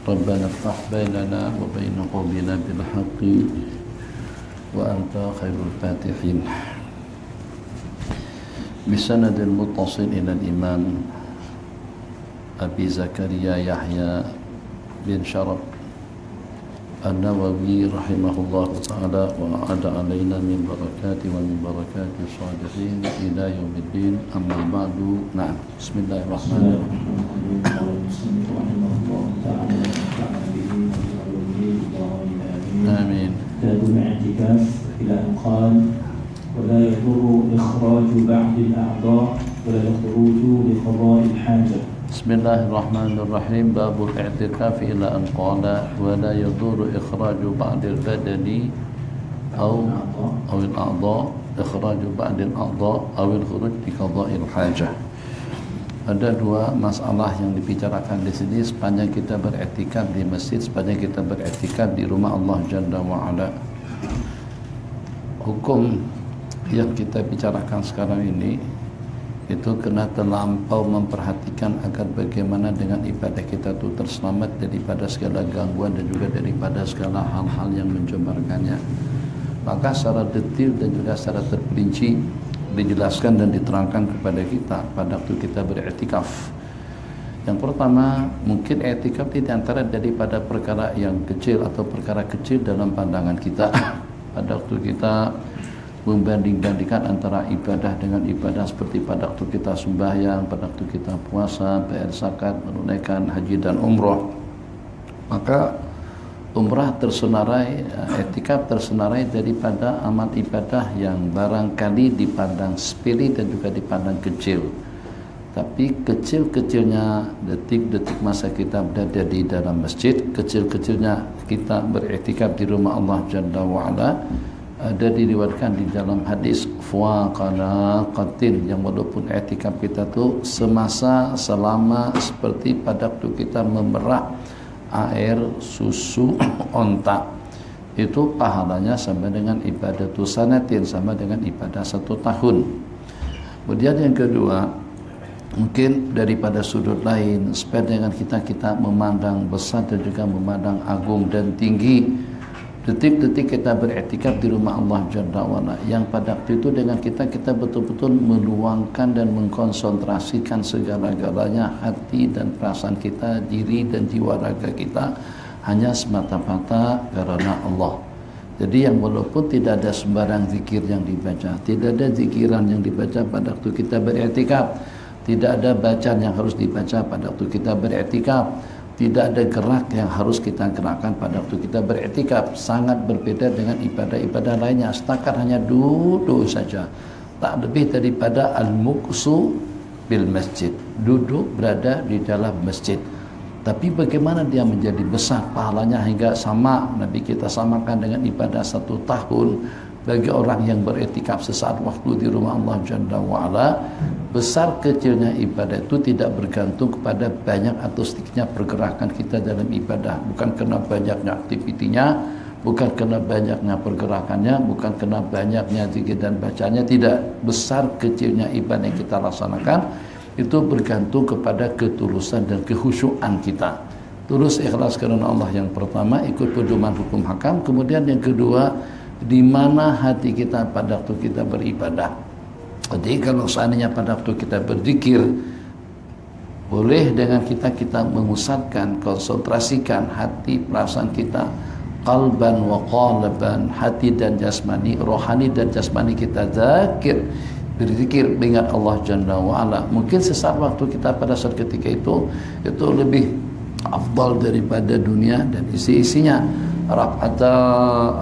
ربنا افتح بيننا وبين قومنا بالحق وأنت خير الفاتحين. بسند المتصل إلى الإمام أبي زكريا يحيى بن شرف النووي رحمه الله تعالى وأعاد علينا من بركات ومن بركات الصالحين إلى يوم الدين. أما بعد. نعم. بسم الله الرحمن الرحيم. آمين. كتاب الاعتكاف إلى أن قال: ولا يضر إخراج بعض الأعضاء ولا الخروج لقضاء الحاجة. بسم الله الرحمن الرحيم. باب الاعتكاف إلى أن قال: ولا يضر إخراج بعض البدن أو الأعضاء إخراج بعض الأعضاء أو الخروج لقضاء الحاجة. Ada dua masalah yang dibicarakan di sini sepanjang kita beriktikaf di masjid, sepanjang kita beriktikaf di rumah Allah Jalla wa Ala. Hukum yang kita bicarakan sekarang ini itu kena terlampau memperhatikan agar bagaimana dengan ibadah kita itu terselamat daripada segala gangguan dan juga daripada segala hal-hal yang mencemarkannya. Maka secara detail dan juga secara terperinci dijelaskan dan diterangkan kepada kita pada waktu kita beriktikaf. Yang pertama, mungkin iktikaf di antara daripada perkara yang kecil atau perkara kecil dalam pandangan kita. Pada waktu kita membanding-bandingkan antara ibadah dengan ibadah seperti pada waktu kita sembahyang, pada waktu kita puasa, bayar zakat, menunaikan haji dan umroh. Maka umrah tersenarai, iktikaf tersenarai daripada amal ibadah yang barangkali dipandang sepele dan juga dipandang kecil. Tapi kecil-kecilnya detik-detik masa kita berada di dalam masjid, kecil-kecilnya kita beriktikaf di rumah Allah Jalla wa'ala, ada diriwayatkan di dalam hadis fuaqana qatin, yang walaupun iktikaf kita tu semasa selama seperti pada waktu kita memerah air susu onta, itu pahalanya sama dengan ibadah sanatin, sama dengan ibadah 1 tahun. Kemudian yang kedua, mungkin daripada sudut lain, supaya dengan kita memandang besar dan juga memandang agung dan tinggi detik-detik kita beriktikaf di rumah Allah Jalla wa'ala, yang pada waktu itu dengan kita betul-betul meluangkan dan mengkonsentrasikan segala-galanya, hati dan perasaan kita, diri dan jiwa raga kita hanya semata-mata karena Allah. Jadi yang walaupun tidak ada sembarang zikir yang dibaca, tidak ada zikiran yang dibaca pada waktu kita beriktikaf, tidak ada bacaan yang harus dibaca pada waktu kita beriktikaf, tidak ada gerak yang harus kita gerakkan pada waktu kita beriktikaf. Sangat berbeda dengan ibadah-ibadah lainnya. Setakat hanya duduk saja, tak lebih daripada al-muqsu bil masjid, duduk berada di dalam masjid. Tapi bagaimana dia menjadi besar pahalanya hingga sama Nabi kita samakan dengan ibadah 1 tahun bagi orang yang beriktikaf sesaat waktu di rumah Allah Jalla wa'ala. Besar kecilnya ibadah itu tidak bergantung kepada banyak atau sedikitnya pergerakan kita dalam ibadah. Bukan karena banyaknya aktivitinya, bukan karena banyaknya pergerakannya, bukan karena banyaknya zikir dan bacanya. Tidak. Besar kecilnya ibadah yang kita laksanakan itu bergantung kepada ketulusan dan kekhusyuan kita. Tulus ikhlas karena Allah yang pertama, ikut pedoman hukum hakam. Kemudian yang kedua, di mana hati kita pada waktu kita beribadah. Jadi kalau seandainya pada waktu kita berzikir, boleh dengan kita memusatkan, konsentrasikan hati, perasaan kita, qalban wa qalaban, hati dan jasmani, rohani dan jasmani kita zakir, berzikir mengingat Allah Jalla wa'ala. Mungkin sesaat waktu kita pada saat ketika itu lebih afdal daripada dunia dan isi-isinya. Rak'ata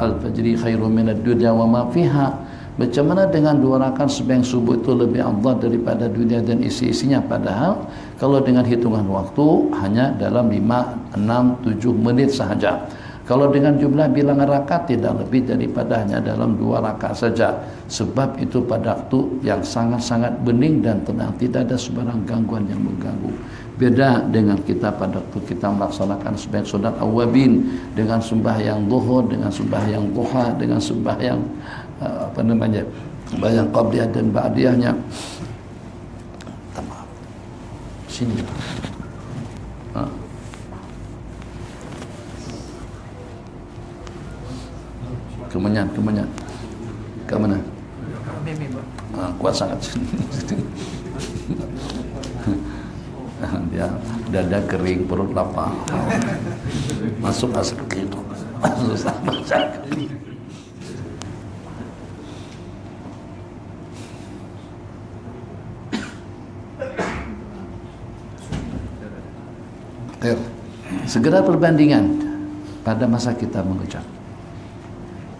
al-fajri khairum minad dunya wa ma fiha. Macam mana dengan 2 rakaat sembahyang subuh itu lebih afdal daripada dunia dan isi-isinya, padahal kalau dengan hitungan waktu hanya dalam 5, 6, 7 menit sahaja. Kalau dengan jumlah bilangan rakaat tidak lebih daripada hanya dalam 2 rakaat saja. Sebab itu pada waktu yang sangat-sangat bening dan tenang, tidak ada sebarang gangguan yang mengganggu. Beda dengan kita pada waktu kita melaksanakan sembahyang sunat awabin, dengan sembahyang zuhur, dengan sembahyang duha, dengan sembahyang sembahyang qabliyah dan ba'diyahnya. Sini. Kemenyan. Ke mana? Kuat sangat. Dia dada kering, perut lapar. Masuk gitu. Susah baca. Segera perbandingan pada masa kita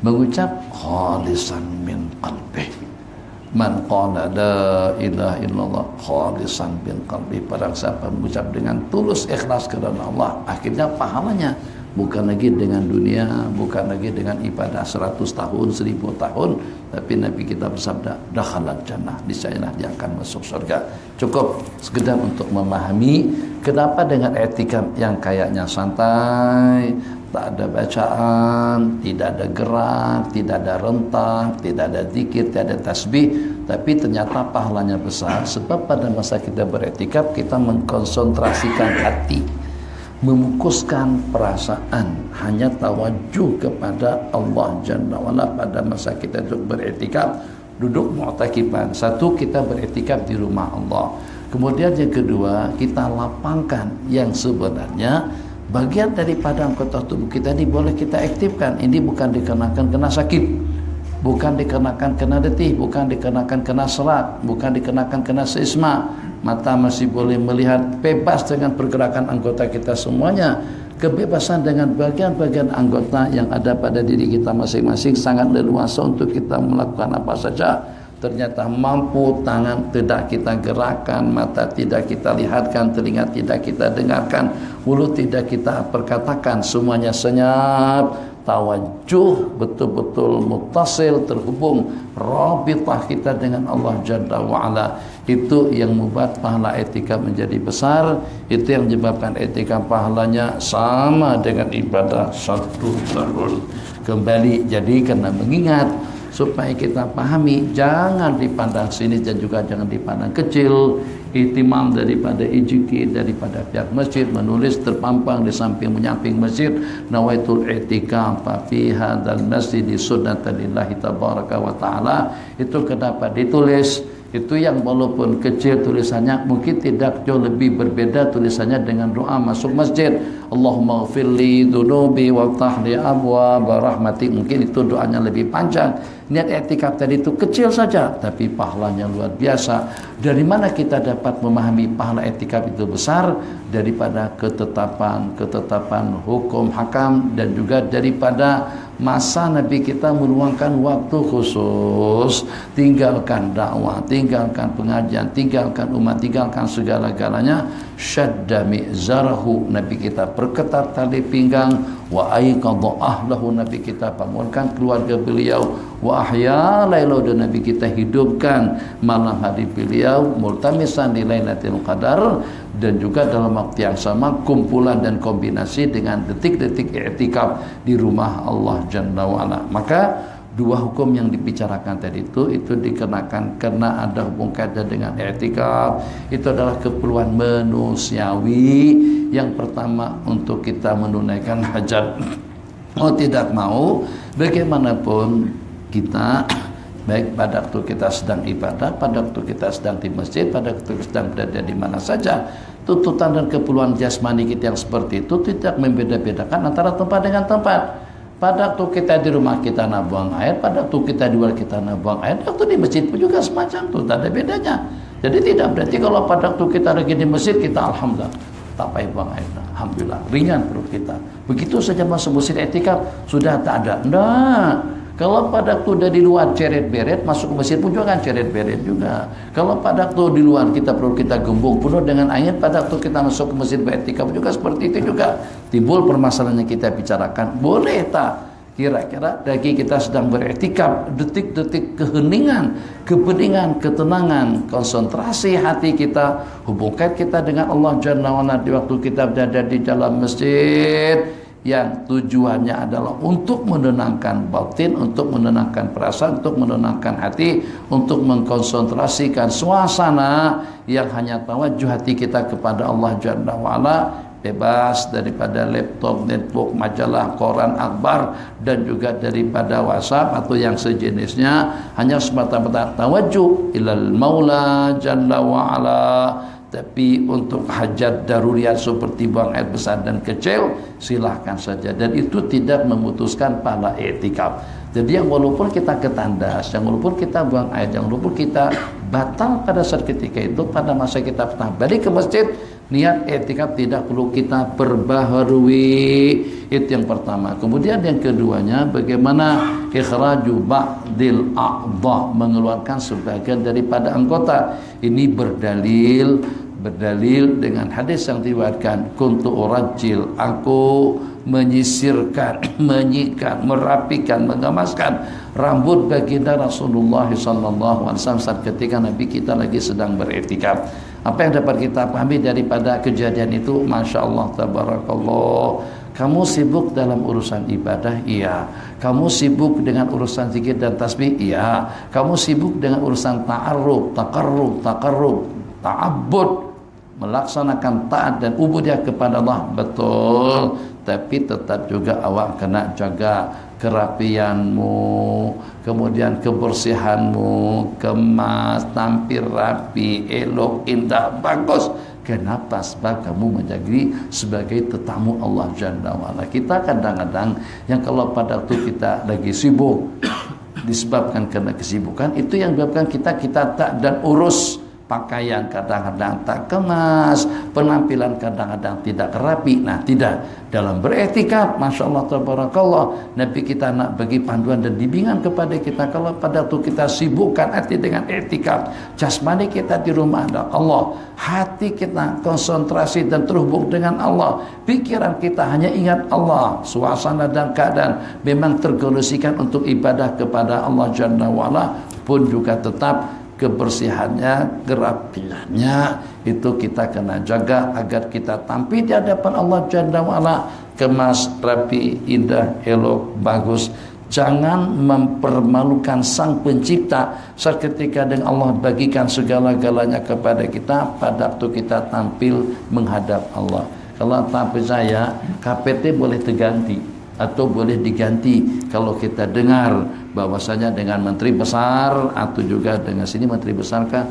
mengucap khalisan min qalbih. Man qala la ilaha illallah khalisan min qalbih. Pada siapa mengucap dengan tulus ikhlas kerana Allah, akhirnya pahalanya bukan lagi dengan dunia, bukan lagi dengan ibadah 100 tahun, 1000 tahun, tapi Nabi kita bersabda, dakhalal jannah, niscaya dia akan masuk surga. Cukup sekedar untuk memahami kenapa dengan etika yang kayaknya santai, tak ada bacaan, tidak ada gerak, tidak ada rentang, tidak ada zikir, tidak ada tasbih, tapi ternyata pahalanya besar. Sebab pada masa kita beretikaf, kita mengkonsentrasikan hati, memukuskan perasaan, hanya tawajuh kepada Allah Jalla wa'ala pada masa kita beretikaf, duduk mu'takifan. Satu, kita beretikaf di rumah Allah. Kemudian yang kedua, kita lapangkan yang sebenarnya bagian daripada anggota tubuh kita ini boleh kita aktifkan. Ini bukan dikenakan kena sakit, bukan dikenakan kena letih, bukan dikenakan kena serat, bukan dikenakan kena seisma. Mata masih boleh melihat, bebas dengan pergerakan anggota kita semuanya. Kebebasan dengan bagian-bagian anggota yang ada pada diri kita masing-masing sangat leluasa untuk kita melakukan apa saja. Ternyata mampu, tangan tidak kita gerakkan, mata tidak kita lihatkan, telinga tidak kita dengarkan, mulut tidak kita perkatakan, semuanya senyap, tawajuh, betul-betul muttasil, terhubung, rabitah kita dengan Allah Jalla wa'ala. Itu yang membuat pahala etikaf menjadi besar. Itu yang menyebabkan etikaf pahalanya sama dengan ibadah 1 tahun. Kembali, jadi karena mengingat, supaya kita pahami, jangan dipandang sini dan juga jangan dipandang kecil. Ihtimam daripada ijiki, daripada pihak masjid menulis terpampang di samping menyamping masjid, nawaitul i'tikaf fi hadzal masjid sunnatan lillahi tabaraka wa taala. Itu kenapa ditulis. Itu yang walaupun kecil tulisannya, mungkin tidak jauh lebih berbeda tulisannya dengan doa masuk masjid. Allahumma ghfirli dhunubi waftah li abwaab rahmatik. Mungkin itu doanya lebih panjang. Niat i'tikaf tadi itu kecil saja, tapi pahalanya luar biasa. Dari mana kita dapat memahami pahala i'tikaf itu besar? Daripada ketetapan hukum hakam, dan juga daripada masa Nabi kita meluangkan waktu khusus, tinggalkan dakwah, tinggalkan pengajian, tinggalkan umat, tinggalkan segala-galanya. Syadda mi'zarahu, Nabi kita perketat tali pinggang, wa aiqadha ahlahu, Nabi kita bangunkan keluarga beliau, wa ahya lailahu, dan Nabi kita hidupkan malam hari beliau, multamisan di Lailatul Qadar. Dan juga dalam waktu yang sama kumpulan dan kombinasi dengan detik-detik i'tikaf di rumah Allah Jalla wa'ala. Maka dua hukum yang dibicarakan tadi itu dikenakan karena ada hubung kaitan dengan i'tikaf. Itu adalah keperluan manusiawi. Yang pertama, untuk kita menunaikan hajat. Mau tidak mau, bagaimanapun kita, baik pada waktu kita sedang ibadah, pada waktu kita sedang di masjid, pada waktu kita sedang berada di mana saja, tuntutan dan keperluan jasmani kita yang seperti itu tidak membeda-bedakan antara tempat dengan tempat. Pada waktu kita di rumah kita nak buang air, pada waktu kita di luar kita nak buang air, waktu di masjid pun juga semacam itu, tak ada bedanya. Jadi tidak berarti kalau pada waktu kita lagi di masjid kita alhamdulillah tak payah buang air, alhamdulillah ringan perut kita. Begitu saja masuk masjid i'tikaf sudah tak ada. Enggak. Kalau pada waktu dari luar ceret-beret, masuk ke masjid pun juga kan ceret-beret juga. Kalau pada waktu di luar kita perut kita gembung penuh dengan angin, pada waktu kita masuk ke masjid beretikaf juga seperti itu juga. Timbul permasalahan yang kita bicarakan, boleh tak kira-kira lagi kita sedang beretikaf, detik-detik keheningan, kebeningan, ketenangan, konsentrasi hati kita, hubungkan kita dengan Allah Jalla wa'ala di waktu kita berada di dalam masjid, yang tujuannya adalah untuk menenangkan batin, untuk menenangkan perasaan, untuk menenangkan hati, untuk mengkonsentrasikan suasana yang hanya tawajuh hati kita kepada Allah Jalla wa'ala. bebas daripada laptop, netbook, majalah, koran, akhbar, dan juga daripada WhatsApp atau yang sejenisnya. Hanya semata-mata tawajuh ilal maula jalla wa'ala. Tapi untuk hajat daruriyat seperti buang air besar dan kecil, silahkan saja. Dan itu tidak memutuskan pahala i'tikaf. Jadi yang walaupun kita ke tandas, yang walaupun kita buang air, yang walaupun kita batal pada saat ketika itu, pada masa kita pernah balik ke masjid, niat i'tikaf tidak perlu kita perbaharui. Itu yang pertama. Kemudian yang keduanya, bagaimana ikhraju ba'dil a'dha, mengeluarkan sebagian daripada anggota. Ini berdalil dengan hadis yang diriwayatkan, kuntu urajjil, aku menyisirkan, menyikat, merapikan, mengemaskan rambut baginda Rasulullah sallallahu alaihi wasallam saat ketika Nabi kita lagi sedang beriktikaf. Apa yang dapat kita pahami daripada kejadian itu? Masya Allah, tabarakallah. Kamu sibuk dalam urusan ibadah? Iya. Kamu sibuk dengan urusan zikir dan tasbih? Iya. Kamu sibuk dengan urusan ta'arruf, taqarrub, ta'abbud, melaksanakan taat dan ubudiyah kepada Allah? Betul. Tapi tetap juga awak kena jaga kerapianmu, kemudian kebersihanmu, kemas, tampil rapi, elok, indah, bagus. Kenapa? Sebab kamu menjadi sebagai tetamu Allah Jalla wa'ala. Kita kadang-kadang yang kalau pada waktu kita lagi sibuk, disebabkan karena kesibukan, itu yang menyebabkan kita tak dan urus. Pakaian kadang-kadang tak kemas, penampilan kadang-kadang tidak rapi. Nah, tidak. Dalam beriktikaf, Masya Allah, tabarakallah, Nabi kita nak bagi panduan dan bimbingan kepada kita. Kalau pada waktu kita sibukkan hati dengan iktikaf, jasmani kita di rumah ada Allah, hati kita konsentrasi dan terhubung dengan Allah, pikiran kita hanya ingat Allah, suasana dan keadaan memang terkondisikan untuk ibadah kepada Allah Jalla wa'ala, pun juga tetap kebersihannya, kerapiannya itu kita kena jaga agar kita tampil di hadapan Allah Jalla wa'ala kemas, rapi, indah, elok, bagus. Jangan mempermalukan Sang Pencipta saat ketika dengan Allah bagikan segala-galanya kepada kita pada waktu kita tampil menghadap Allah. Kalau tak percaya, KPT boleh terganti atau boleh diganti kalau kita dengar bahwasanya dengan menteri besar atau juga dengan sini menteri besar kah,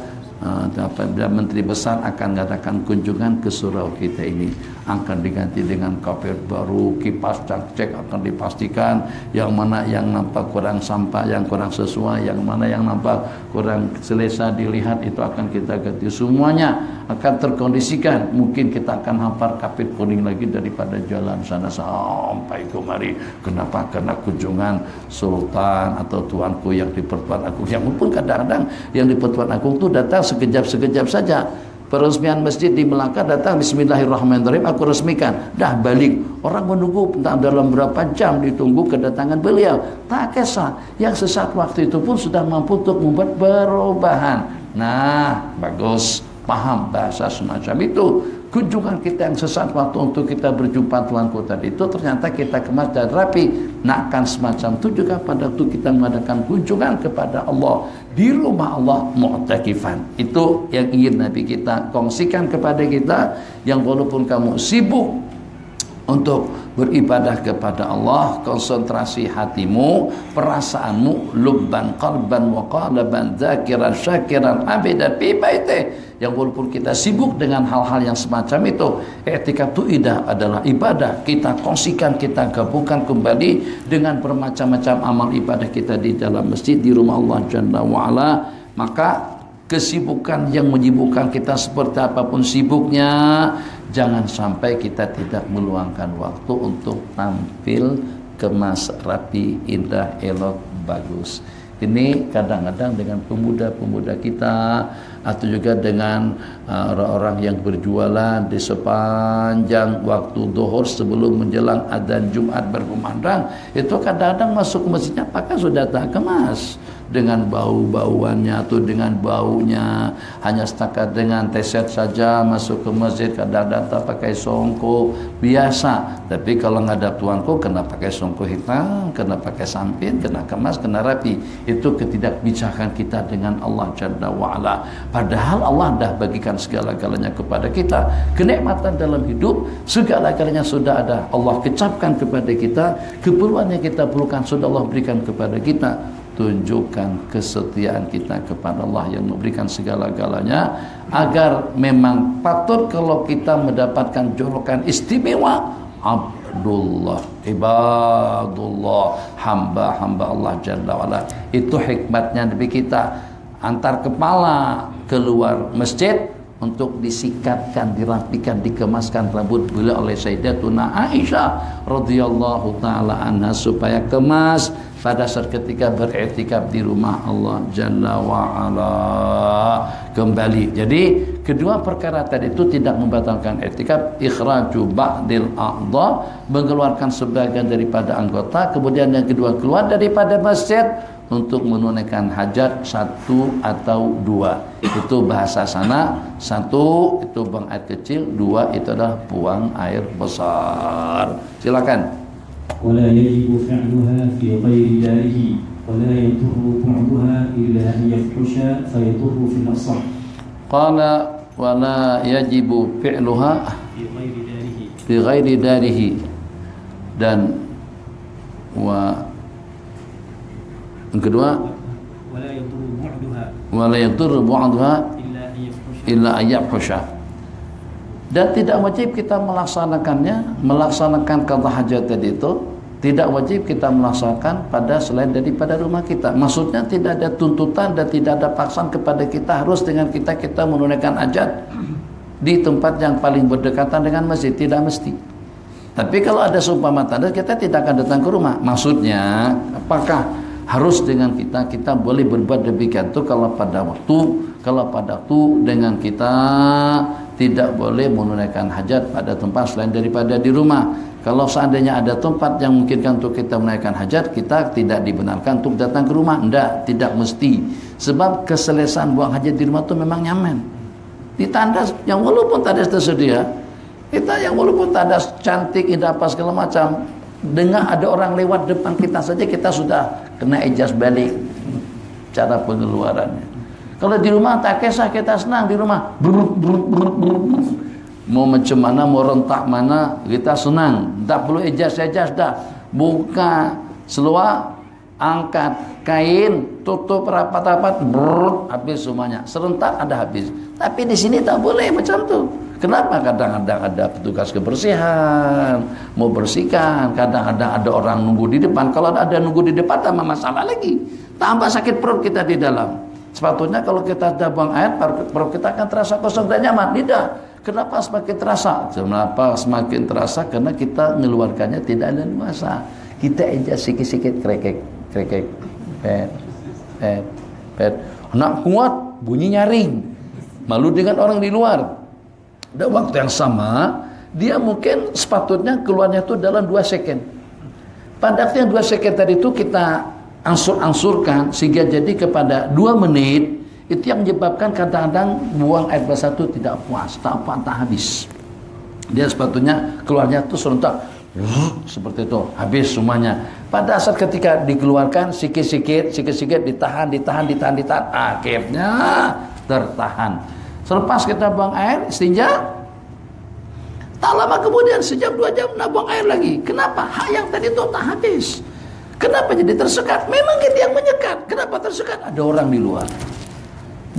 apabila menteri besar akan mengadakan kunjungan ke surau kita ini akan diganti dengan kapet baru, kipas cek akan dipastikan yang mana yang nampak kurang sampah, yang kurang sesuai, yang mana yang nampak kurang selesa dilihat, itu akan kita ganti. Semuanya akan terkondisikan. Mungkin kita akan hampar kapit kuning lagi daripada jalan sana sampai kemari. Kenapa? Karena kunjungan sultan atau tuanku yang di Pertuan Agung. Yang pun kadang-kadang yang di Pertuan Agung itu datang sekejap-sekejap saja. Peresmian masjid di Melaka datang, bismillahirrahmanirrahim, aku resmikan, dah balik. Orang menunggu entah dalam berapa jam ditunggu kedatangan beliau. Tak kisah, yang sesat waktu itu pun sudah mampu untuk membuat perubahan. Nah, bagus, paham bahasa semacam itu. Kunjungan kita yang sesat waktu untuk kita berjumpa Tuanku tadi itu ternyata kita kemas dan rapi. Nakkan semacam itu juga pada waktu kita mengadakan kunjungan kepada Allah di rumah Allah mu'takifan. Itu yang ingin Nabi kita kongsikan kepada kita, yang walaupun kamu sibuk untuk beribadah kepada Allah, konsentrasi hatimu, perasaanmu, lubban qalban wa qalaban dzakiran syakiran abidan fi baitih. Yang walaupun kita sibuk dengan hal-hal yang semacam itu, i'tikaf itu adalah ibadah. Kita kongsikan, kita gabungkan kembali dengan bermacam-macam amal ibadah kita di dalam masjid, di rumah Allah Jalla wa'ala. Maka kesibukan yang menyibukkan kita seperti apapun sibuknya, jangan sampai kita tidak meluangkan waktu untuk tampil kemas, rapi, indah, elok, bagus. Ini kadang-kadang dengan pemuda-pemuda kita atau juga dengan orang-orang yang berjualan di sepanjang waktu zuhur sebelum menjelang adzan Jumat berkumandang, itu kadang-kadang masuk ke masjidnya pakai sudah tak kemas, dengan bau-bauannya atau dengan baunya, hanya setakat dengan teset saja masuk ke masjid, kadang-kadang tak pakai songko biasa. Tapi kalau ngadap Tuanku kena pakai songko hitam, kena pakai sampit, kena kemas, kena rapi. Itu ketidakbijakan kita dengan Allah Jalla wa'ala. Padahal Allah dah bagikan segala-galanya kepada kita. Kenikmatan dalam hidup, segala-galanya sudah ada. Allah kecapkan kepada kita. Keperluan yang kita perlukan sudah Allah berikan kepada kita. Tunjukkan kesetiaan kita kepada Allah yang memberikan segala-galanya, agar memang patut kalau kita mendapatkan julukan istimewa Abdullah, ibadullah, hamba-hamba Allah Jalla wa'ala. Itu hikmatnya Nabi kita antar kepala keluar masjid untuk disikatkan, dirapikan, dikemaskan rambut beliau oleh Sayyidatuna Aisyah radhiyallahu taala anha supaya kemas pada saat ketika beriktikaf di rumah Allah Jalla wa'ala kembali. Jadi kedua perkara tadi itu tidak membatalkan iktikaf. Ikhraju ba'dil a'dha, mengeluarkan sebagian daripada anggota. Kemudian yang kedua, keluar daripada masjid untuk menunaikan hajat satu atau dua. Itu bahasa sana. Satu itu buang air kecil, dua itu adalah buang air besar. Silakan. ولا يجب فعلها في غير داره ولا يضر بعضها إلا أن يفحش فيضر في الأصح. قال ولا يجب فعلها في غير داره dan yang kedua wala yadur bu'duha illa ayyafhusha, dan tidak wajib kita melaksanakan qada hajat tadi itu, tidak wajib kita melaksanakan pada selain daripada rumah kita. Maksudnya tidak ada tuntutan dan tidak ada paksaan kepada kita harus dengan kita menunaikan hajat di tempat yang paling berdekatan dengan masjid, tidak mesti. Tapi kalau ada seumpama tanda, kita tidak akan datang ke rumah. Maksudnya apakah harus dengan kita boleh berbuat demikian itu kalau pada waktu dengan kita tidak boleh menunaikan hajat pada tempat selain daripada di rumah. Kalau seandainya ada tempat yang memungkinkan untuk kita menunaikan hajat, kita tidak dibenarkan untuk datang ke rumah. Tidak mesti. Sebab keselesaan buang hajat di rumah itu memang nyaman. Di tandas yang walaupun tandas tersedia, kita yang walaupun tandas cantik, indah apa segala macam, dengar ada orang lewat depan kita saja, kita sudah kena ijaz balik cara pengeluarannya. Kalau di rumah tak kisah, kita senang di rumah. Mau macam mana, mau rentak mana, kita senang. Tak perlu ijaz-ijaz dah. Buka seluar, angkat kain, tutup rapat-rapat, habis semuanya. Serentak ada habis. Tapi di sini tak boleh macam tu. Kenapa? Kadang-kadang ada petugas kebersihan mau bersihkan, kadang-kadang ada orang nunggu di depan. Kalau ada nunggu di depan tambah masalah lagi, tambah sakit perut kita di dalam. Sepatutnya kalau kita sudah buang air, perut kita akan terasa kosong dan nyaman. Tidak. Kenapa semakin terasa? Kenapa semakin terasa? Karena kita mengeluarkannya tidak ada luasa. Kita aja sikit-sikit krekek, pet. Nak kuat, bunyi nyaring. Malu dengan orang di luar. Dan waktu yang sama, dia mungkin sepatutnya keluarnya itu dalam 2 second. Pada waktu yang 2 second tadi itu kita angsur-angsurkan sehingga jadi kepada 2 menit, itu yang menyebabkan kadang-kadang buang air besar itu tidak puas, tak habis. Dia sepatutnya keluarnya itu serentak seperti itu, habis semuanya. Pada saat ketika dikeluarkan sikit-sikit ditahan, akhirnya tertahan. Selepas kita buang air istinja, tak lama kemudian sejam 2 jam nak buang air lagi. Kenapa? Hak yang tadi itu tak habis. Kenapa jadi tersekat? Memang kita yang menyekat. Kenapa tersekat? Ada orang di luar.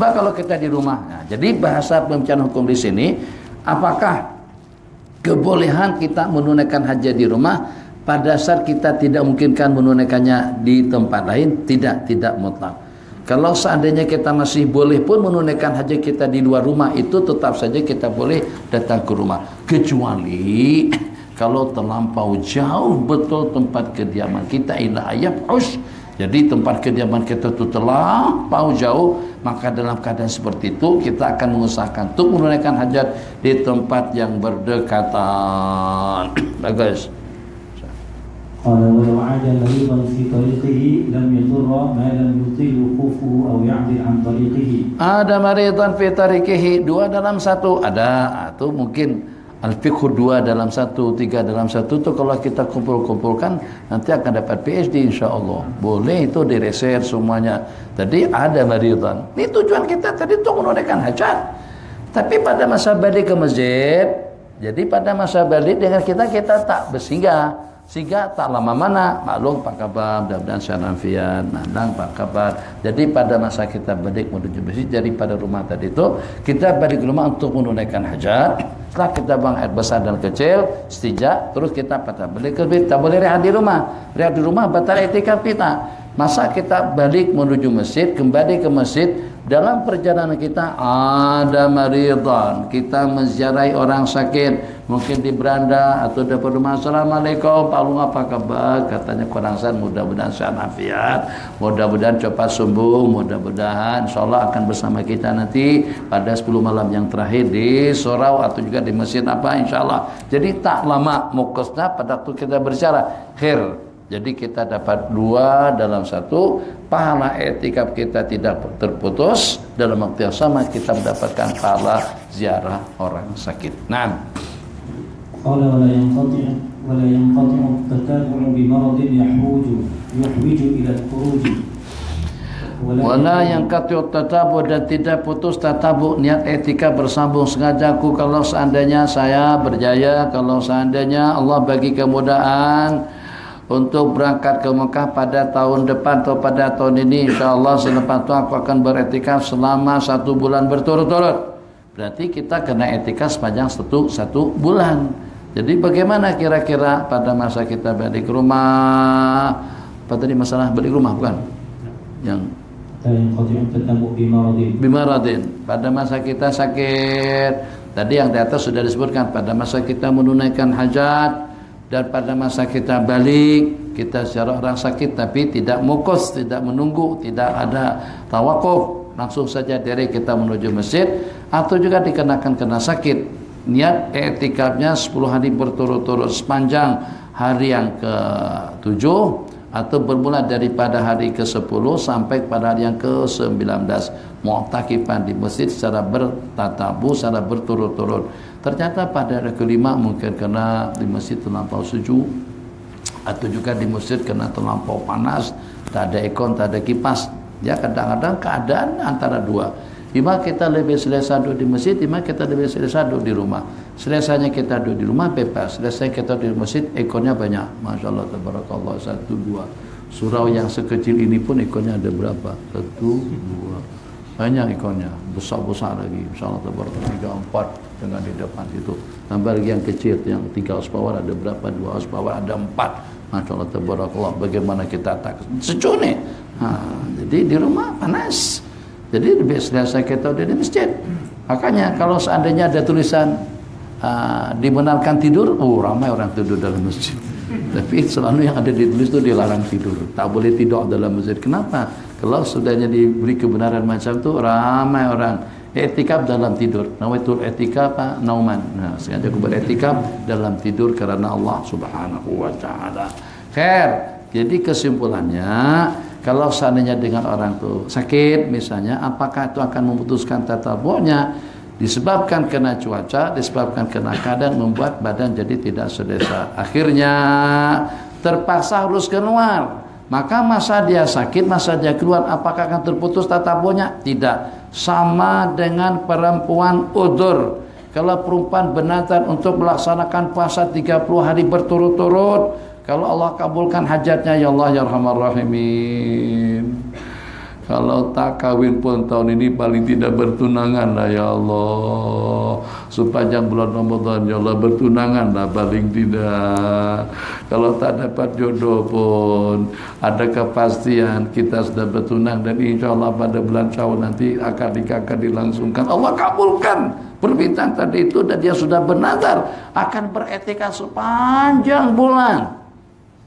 Bah kalau kita di rumah. Nah, jadi bahasa pembicaraan hukum di sini, apakah kebolehan kita menunaikan hajat di rumah pada saat kita tidak mungkinkan menunaikannya di tempat lain? Tidak mutlak. Kalau seandainya kita masih boleh pun menunaikan hajat kita di luar rumah, itu tetap saja kita boleh datang ke rumah. Kecuali kalau terlampau jauh betul tempat kediaman kita, ila ayabhus. Jadi tempat kediaman kita itu terlampau jauh, maka dalam keadaan seperti itu kita akan mengusahakan untuk menunaikan hajat di tempat yang berdekatan. Bagus. ولو عاد مريضا في طريقه لم يضر ما لم يطيل وقوفه أو يعدل عن طريقه. Ada maridan fi tariqihi, 2 dalam 1. Ada, itu mungkin Al-Fiqh 2 dalam 1, 3 dalam 1 tu kalau kita kumpul-kumpulkan nanti akan dapat PhD insya-Allah. Boleh itu direser semuanya. Tadi ada maridan. Ini tujuan kita tadi untuk menunaikan hajat. Tapi pada masa balik ke masjid, jadi pada masa balik dengan kita tak bersinggah. Sehingga tak lama mana maklum Pak Kabar mudah-mudahan sehat afiat nandang Pak Kabar. Jadi pada masa kita balik menuju masjid daripada rumah tadi itu kita balik ke rumah untuk menunaikan hajat. Setelah kita buang air besar dan kecil istijak, terus kita pada balik ke masjid. Tak boleh rehat di rumah. Rehat di rumah batal i'tikaf kita. Masa kita balik menuju masjid, kembali ke masjid, dalam perjalanan kita ada maridan, kita menziarahi orang sakit, mungkin di beranda atau dapat rumah. Assalamualaikum Pak Long, apa kabar? Katanya kurang sehat, mudah-mudahan sehat afiat, mudah-mudahan cepat sembuh, mudah-mudahan insyaallah akan bersama kita nanti pada 10 malam yang terakhir di surau atau juga di masjid apa insyaallah. Jadi tak lama mukosnya pada waktu kita berbicara khair. Jadi kita dapat 2 dalam 1, pahala i'tikaf kita tidak terputus, dalam waktu yang sama kita mendapatkan pahala ziarah orang sakit. Naam. Qala wala yanqati' tatabu'u bi maradin yuhwiju ila al-khuruj. Wala yanqati' tatabu' dan tidak putus tatabu, niat i'tikaf bersambung sengajaku kalau seandainya saya berjaya, kalau seandainya Allah bagi kemudahan untuk berangkat ke Mekah pada tahun depan atau pada tahun ini insyaallah selepas itu aku akan beriktikaf selama 1 bulan berturut-turut. Berarti kita kena iktikaf sepanjang 1 bulan. Jadi bagaimana kira-kira pada masa kita balik rumah? Apa tadi masalah balik rumah bukan? Yang bimaradin. Pada masa kita sakit. Tadi yang di atas sudah disebutkan pada masa kita menunaikan hajat. Dan pada masa kita balik, kita secara orang sakit tapi tidak mukos, tidak menunggu, tidak ada tawakuf, langsung saja dari kita menuju masjid, atau juga dikenakan kena sakit. Niat i'tikafnya 10 hari berturut-turut sepanjang hari yang ke-7 atau bermula daripada hari ke-10 sampai pada hari yang ke-19. Mu'takifan di masjid secara bertatabu, secara berturut-turut. Ternyata pada hari kelima mungkin kena di masjid terlampau sejuk, atau juga di masjid kena terlampau panas, tak ada aircon, tak ada kipas. Ya kadang-kadang keadaan antara dua. Ima kita lebih selesa duduk di masjid, ima kita lebih selesa duduk di rumah. Selesanya kita duduk di rumah bebas, selesai kita duduk di masjid airconnya banyak. Masya Allah, tabarakallah, 1, 2. Surau yang sekecil ini pun airconnya ada berapa? 1, 2. Banyak ikonnya, besar-besar lagi. Insyaallah tabarakallah 3, 4 dengan di depan itu. Tambah lagi yang kecil, yang 3 horsepower ada berapa? 2 horsepower ada 4. Masyaallah tabarakallah, bagaimana kita tak sejuk nih. Jadi di rumah panas. Jadi lebih selesa kita di masjid. Makanya kalau seandainya ada tulisan dibenarkan tidur, ramai orang tidur dalam masjid. Tapi selalu yang ada ditulis itu dilarang tidur. Tak boleh tidur dalam masjid. Kenapa? Kalau sudahnya diberi kebenaran macam tu, ramai orang i'tikaf dalam tidur. Nawaitul i'tikaf nauman. Nah, sengaja aku beriktikaf dalam tidur karena Allah Subhanahu wa taala. Khair. Jadi kesimpulannya, kalau seandainya dengan orang tu sakit misalnya, apakah itu akan memutuskan tatabu'nya? Disebabkan kena cuaca, disebabkan kena keadaan membuat badan jadi tidak selesa. Akhirnya terpaksa harus keluar. Maka masa dia sakit, masa dia keluar, apakah akan terputus tatabu'nya? Tidak. Sama dengan perempuan udzur. Kalau perempuan bernazar untuk melaksanakan puasa 30 hari berturut-turut, kalau Allah kabulkan hajatnya, ya Allah ya Arhamar Rahimin. Kalau tak kawin pun tahun ini paling tidak bertunangan lah ya Allah. Sepanjang bulan Ramadan ya Allah bertunangan lah paling tidak. Kalau tak dapat jodoh pun ada kepastian kita sudah bertunang, dan insya Allah pada bulan Syawal nanti akad nikah akan dilangsungkan. Allah kabulkan permintaan tadi itu, dan dia sudah bernazar akan beriktikaf sepanjang bulan.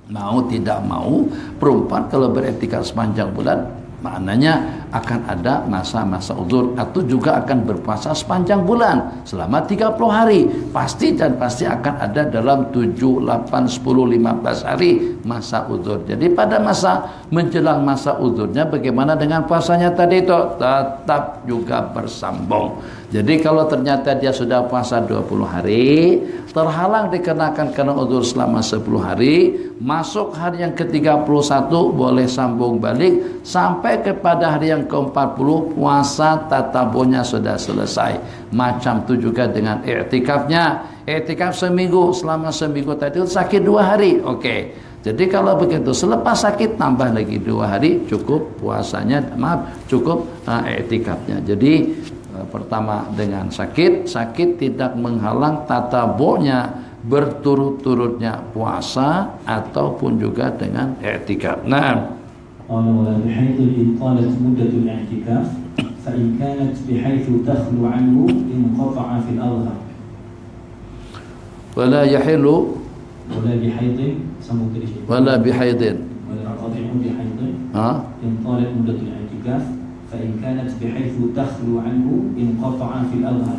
Mau tidak mau perempuan kalau beriktikaf sepanjang bulan, maknanya akan ada masa-masa uzur, atau juga akan berpuasa sepanjang bulan selama 30 hari. Pasti dan pasti akan ada dalam 7, 8, 10, 15 hari masa uzur. Jadi pada masa menjelang masa uzurnya, bagaimana dengan puasanya tadi itu? Tetap juga bersambung. Jadi kalau ternyata dia sudah puasa 20 hari, terhalang dikenakan karena uzur selama 10 hari, masuk hari yang ke-31 boleh sambung balik sampai kepada hari yang ke-40, puasa tatabunya sudah selesai. Macam itu juga dengan i'tikafnya. I'tikaf seminggu, selama seminggu tadi sakit 2 hari. Oke. Jadi kalau begitu, selepas sakit tambah lagi 2 hari, cukup puasanya, cukup i'tikafnya. Jadi pertama dengan sakit tidak menghalang tatabu'nya, berturut-turutnya puasa ataupun juga dengan i'tikaf. Nah, ولا بحيث إن طالت مدة الاعتكاف فإن كانت بحيث تخلو عنه انقطع في الأظهر. ولا يحل ولا بحيض سمو tadi ولا بحيض ولا ينقطع بحيض إن طالت مدة الاعتكاف فإن كانت بحيث تخلو عنه انقطع في الأظهر.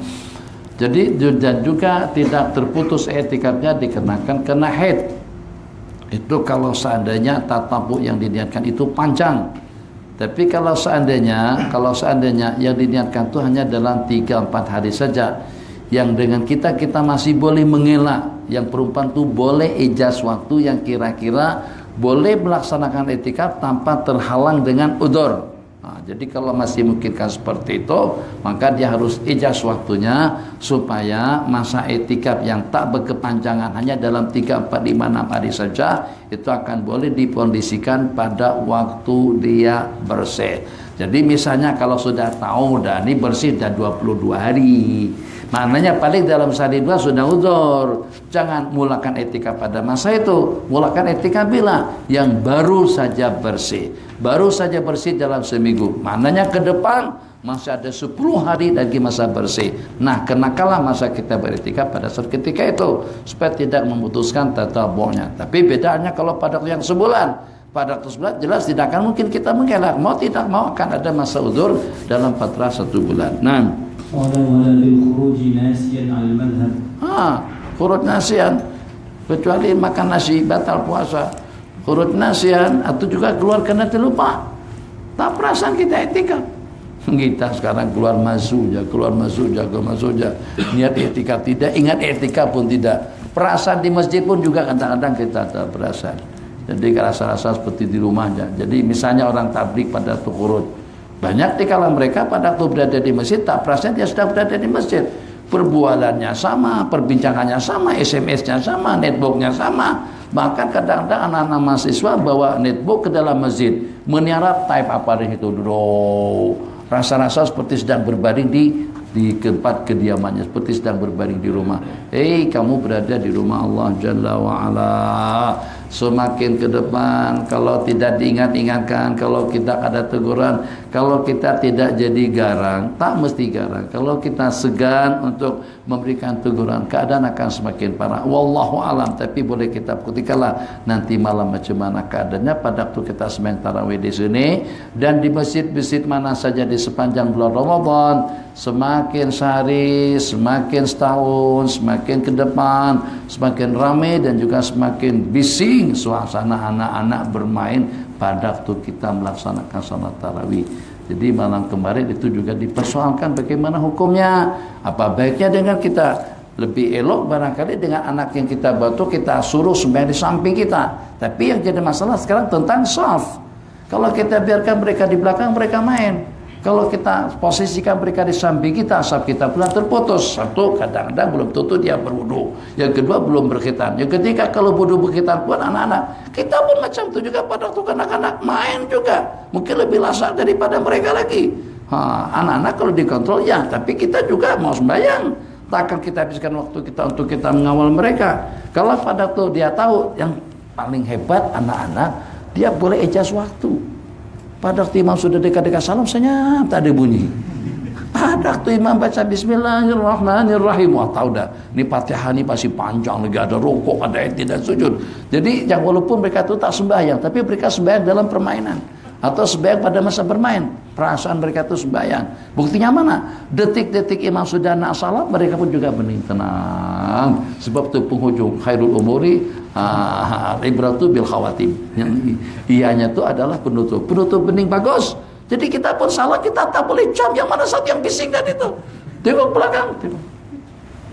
Jadi dan juga tidak terputus i'tikafnya dikenakan kena haid. Itu kalau seandainya tatabu yang diniatkan itu panjang. Tapi kalau seandainya yang diniatkan itu hanya dalam 3-4 hari saja, yang dengan kita masih boleh mengelak, yang perempuan itu boleh ijaz waktu yang kira-kira boleh melaksanakan i'tikaf tanpa terhalang dengan udzur. Nah, jadi kalau masih memungkinkan seperti itu, maka dia harus ijaz waktunya supaya masa i'tikaf yang tak berkepanjangan hanya dalam 3, 4, 5, 6 hari saja, itu akan boleh dikondisikan pada waktu dia bersih. Jadi misalnya kalau sudah tahu ini bersih dah 22 hari, maknanya paling dalam sehari 2 sudah uzur. Jangan mulakan i'tikaf pada masa itu. Mulakan i'tikaf bila yang baru saja bersih. Baru saja bersih dalam seminggu. Maknanya ke depan masih ada 10 hari lagi masa bersih. Nah, kenakanlah masa kita beriktikaf pada saat ketika itu supaya tidak memutuskan tatabu'nya. Tapi bedanya kalau pada yang sebulan, pada waktu sebulan jelas tidak akan mungkin kita mengelak. Mau tidak mau akan ada masa uzur dalam fatrah 1 bulan. Nah, khurud nasian, kecuali makan nasi batal puasa. Khurud nasian atau juga keluar karena terlupa. Tak perasaan kita i'tikaf. Kita sekarang keluar masuk saja. Niat i'tikaf tidak, ingat i'tikaf pun tidak. Perasaan di masjid pun juga kadang-kadang kita tak perasaan. Jadi rasa-rasa seperti di rumahnya. Jadi misalnya orang tabligh pada waktu khurud, banyak di kalangan mereka pada waktu berada di masjid tak perasaan dia sudah berada di masjid. Perbualannya sama, perbincangannya sama, SMS-nya sama, netbooknya sama. Bahkan kadang-kadang anak-anak mahasiswa bawa netbook ke dalam masjid, meniarap type apa itu dulu. Rasa-rasa seperti sedang berbaring di tempat kediamannya, seperti sedang berbaring di rumah. Kamu berada di rumah Allah Jalla wa'ala. Semakin ke depan, kalau tidak diingat-ingatkan, kalau kita ada teguran, kalau kita tidak jadi garang, tak mesti garang. Kalau kita segan untuk memberikan teguran, keadaan akan semakin parah. Wallahu alam. Tapi boleh kita buktikanlah nanti malam macam mana keadaannya pada waktu kita sembahyang tarawih di sini dan di masjid-masjid mana saja di sepanjang bulan Ramadan. Semakin sehari, semakin setahun, semakin ke depan, semakin ramai dan juga semakin bising suasana anak-anak bermain pada waktu kita melaksanakan salat tarawih. Jadi malam kemarin itu juga dipersoalkan bagaimana hukumnya. Apa baiknya dengan kita lebih elok barangkali dengan anak yang kita bantu kita suruh sembahyang di samping kita. Tapi yang jadi masalah sekarang tentang shaf. Kalau kita biarkan mereka di belakang, mereka main. Kalau kita posisikan mereka di samping kita, shaf kita pula terputus. Satu, kadang-kadang belum tentu dia berwudu. Yang kedua, belum berkhitan. Yang ketiga, kalau wudu berkhitan pun anak-anak, kita pun macam itu juga pada waktu kanak-kanak main juga. Mungkin lebih lasak daripada mereka lagi. Anak-anak kalau dikontrol ya, tapi kita juga mau sembahyang. Takkan kita habiskan waktu kita untuk kita mengawal mereka. Kalau pada waktu dia tahu yang paling hebat anak-anak, dia boleh ijaz waktu. Pada waktu imam sudah dekat-dekat salam, senyap, tak ada bunyi. Pada waktu imam baca Bismillahirrahmanirrahim, wah tahu dah, ini Fatihah ini pasti panjang lagi, ada rukuk, ada ayat dan sujud. Jadi yang walaupun mereka itu tak sembahyang, tapi mereka sembahyang dalam permainan. Atau sembahyang pada masa bermain, perasaan mereka itu sembahyang. Buktinya mana? Detik-detik imam sudah nak salat, mereka pun juga bening tenang. Sebab itu penghujung khairul umuri ibratu bil khawatim. Yang ianya itu adalah penutup bening bagus. Jadi kita pun salah, kita tak boleh jam yang mana satu yang bising dan itu. Tengok belakang, tengok.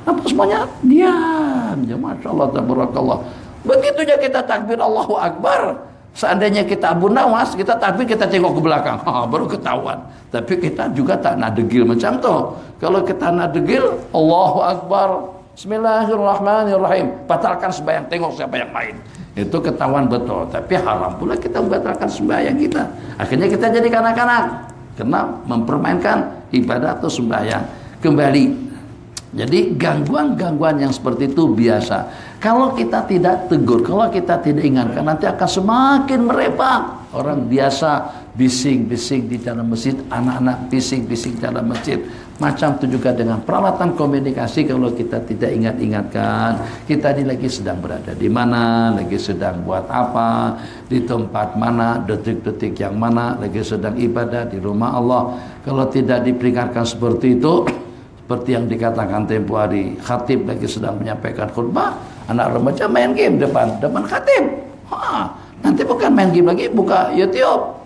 Apa semuanya? Diam. Ya Masya Allah, tabarakallah. Begitunya kita takbir Allahu Akbar. Seandainya kita Abu Nawas, kita takbir, kita tengok ke belakang, baru ketahuan. Tapi kita juga tak nak degil macam tu. Kalau kita nak degil, Allahu Akbar, Bismillahirrahmanirrahim, batalkan sembahyang, tengok siapa yang main. Itu ketahuan betul. Tapi haram pula kita membatalkan sembahyang kita. Akhirnya kita jadi kanak-kanak, kena mempermainkan ibadah atau sembahyang. Kembali. Jadi gangguan-gangguan yang seperti itu biasa. Kalau kita tidak tegur, kalau kita tidak ingatkan, nanti akan semakin merebak. Orang biasa bising-bising di dalam masjid, anak-anak bising-bising di dalam masjid. Macam itu juga dengan peralatan komunikasi. Kalau kita tidak ingat-ingatkan, kita ini lagi sedang berada di mana, lagi sedang buat apa, di tempat mana, detik-detik yang mana, lagi sedang ibadah di rumah Allah. Kalau tidak diperingatkan seperti itu, seperti yang dikatakan tempo hari, khatib lagi sedang menyampaikan khutbah, anak remaja main game depan khatib. Nanti bukan main game lagi, buka YouTube.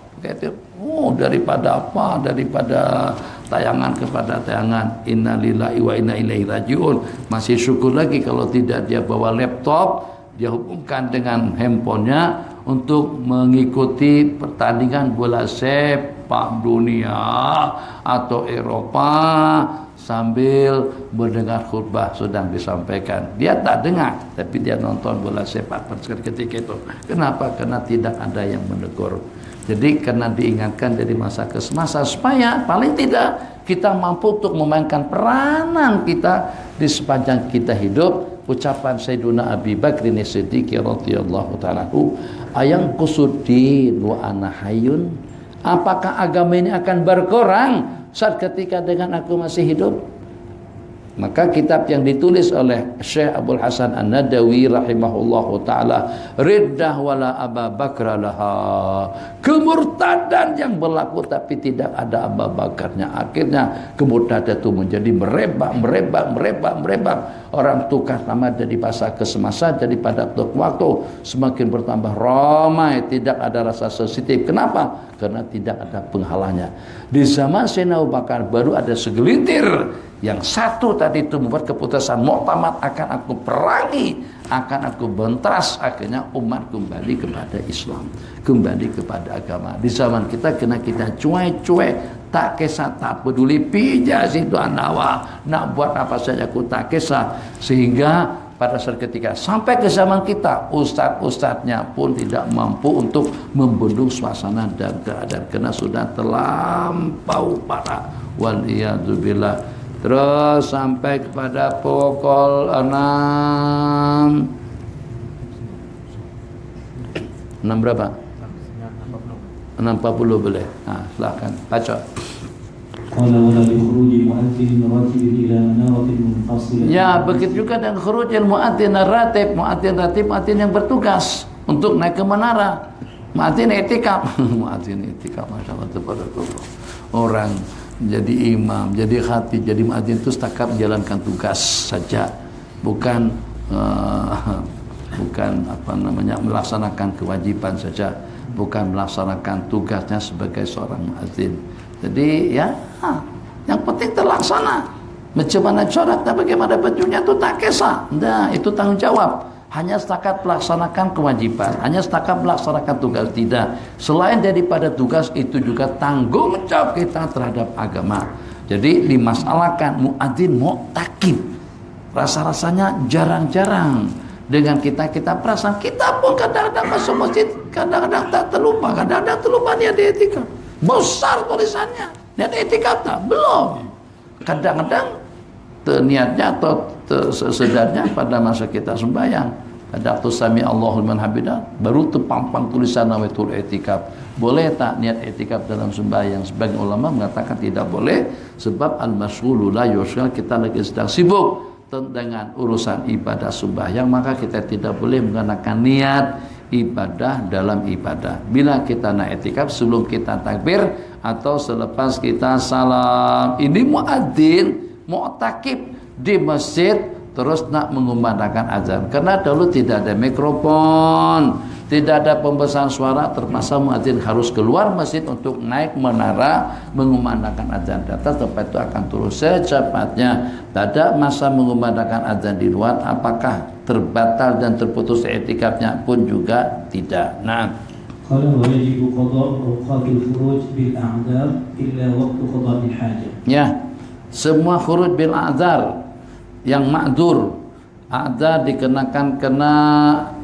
Daripada apa? Daripada tayangan kepada tayangan. Inna lillahi wa inna ilaihi rajiun. Masih syukur lagi kalau tidak dia bawa laptop, dia hubungkan dengan handphonenya untuk mengikuti pertandingan bola sepak dunia atau Eropa sambil mendengar khutbah sedang disampaikan. Dia tak dengar, tapi dia nonton bola sepak ketika itu. Kenapa? Karena tidak ada yang menegur. Jadi karena diingatkan dari masa ke masa supaya paling tidak kita mampu untuk memainkan peranan kita di sepanjang kita hidup. Ucapan Sayyiduna Abi Bakrin As-Siddiq radhiyallahu ta'ala ayang kusudin wa ana hayyun. Apakah agama ini akan berkurang saat ketika dengan aku masih hidup? Maka kitab yang ditulis oleh Syekh Abdul Hasan An-Nadawi rahimahullahu ta'ala, riddah wala Aba Bakra laha, kemurtadan yang berlaku tapi tidak ada Abu Bakarnya. Akhirnya kemurtadan itu menjadi merebak. Orang tukar nama dari masa ke semasa, jadi pada waktu semakin bertambah ramai, tidak ada rasa sensitif. Kenapa? Karena tidak ada penghalangnya. Di zaman Sayyidina Abu Bakar baru ada segelintir yang satu tadi itu membuat keputusan muktamad, akan aku perangi, akan aku bentas. Akhirnya umat kembali kepada Islam, kembali kepada agama. Di zaman kita kena kita cuek-cuek, tak kisah, tak peduli, pija situ anawa, nak buat apa saja aku tak kisah. Sehingga pada saat ketika sampai ke zaman kita, ustadz-ustadznya pun tidak mampu untuk membendung suasana dan keadaan, karena sudah terlampau parah. Waliyadzubillah. Terus sampai kepada pukul 6 berapa? 6.40 boleh. Silakan baca. Ya, begitu juga dengan khurujil muadzin ratib, muadzin yang bertugas untuk naik ke menara. Muadzin i'tikaf. Muadzin i'tikaf, masyaallah tabarakallah. Orang jadi imam, jadi khatib, jadi muadzin itu setakat menjalankan tugas saja, bukan melaksanakan kewajiban saja, bukan melaksanakan tugasnya sebagai seorang muadzin. Jadi ya, yang penting terlaksana. Macam mana coraknya, bagaimana bajunya itu tak kisah. Nah, itu tanggung jawab. Hanya setakat melaksanakan kewajiban, hanya setakat melaksanakan tugas, tidak. Selain daripada tugas itu juga tanggung jawab kita terhadap agama. Jadi dimasalahkan muadzin mu'takib. Rasa-rasanya jarang-jarang. Dengan kita perasaan kita pun kadang-kadang masuk masjid, kadang-kadang tak terlupa, kadang-kadang terlupa niat etikaf. Besar tulisannya, niat etikaf tak? Belum. Kadang-kadang niatnya atau sesadarnya pada masa kita sembahyang, pada waktu sami Allahu liman hamidah baru terpampang tulisan nawaitul etikaf. Boleh tak niat etikaf dalam sembahyang? Sebagian ulama mengatakan tidak boleh, sebab al-masyghulu la yushghal, kita lagi sedang sibuk dengan urusan ibadah sembahyang, maka kita tidak boleh menggunakan niat ibadah dalam ibadah. Bila kita nak i'tikaf sebelum kita takbir atau selepas kita salam. Ini muadzin mu'takib di masjid terus nak mengumandangkan azan. Karena dulu tidak ada mikrofon, tidak ada pembesaran suara, terpaksa muadzin harus keluar masjid untuk naik menara mengumandangkan azan. Data tempat itu akan turun secepatnya. Tak ada masa mengumandangkan azan di luar, apakah terbatal dan terputus i'tikafnya pun juga tidak. Nah, kalau wajib qada awqatul khuruj bil a'dzar illa waqtu qada'il hajah. ya, semua khuruj bil a'dzar yang ma'dzur, a'dzar dikenakan kena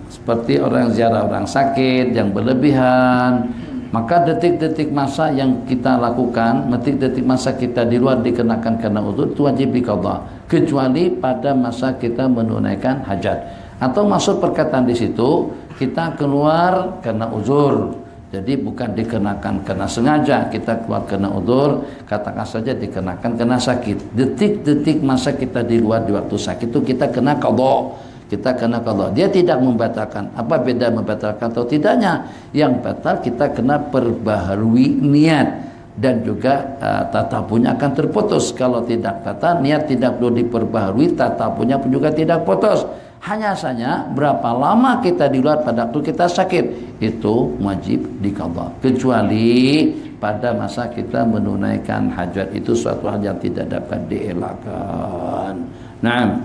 seperti orang ziarah orang sakit yang berlebihan, maka detik-detik masa yang kita lakukan, detik-detik masa kita di luar dikenakan kena uzur, itu wajib diqadha, kecuali pada masa kita menunaikan hajat. Atau maksud perkataan di situ kita keluar kena uzur. Jadi bukan dikenakan kena sengaja, kita keluar kena uzur, katakan saja dikenakan kena sakit. Detik-detik masa kita di luar di waktu sakit itu kita kena qadha. Kita kena qadha. Dia tidak membatalkan. Apa beda membatalkan atau tidaknya? Yang batal kita kena perbaharui niat dan juga tatapunya akan terputus. Kalau tidak batal, niat tidak perlu diperbaharui, tatapunya pun juga tidak putus. Hanya saja berapa lama kita di luar pada waktu kita sakit itu wajib diqadha, kecuali pada masa kita menunaikan hajat, itu suatu hal yang tidak dapat dielakkan. Naam.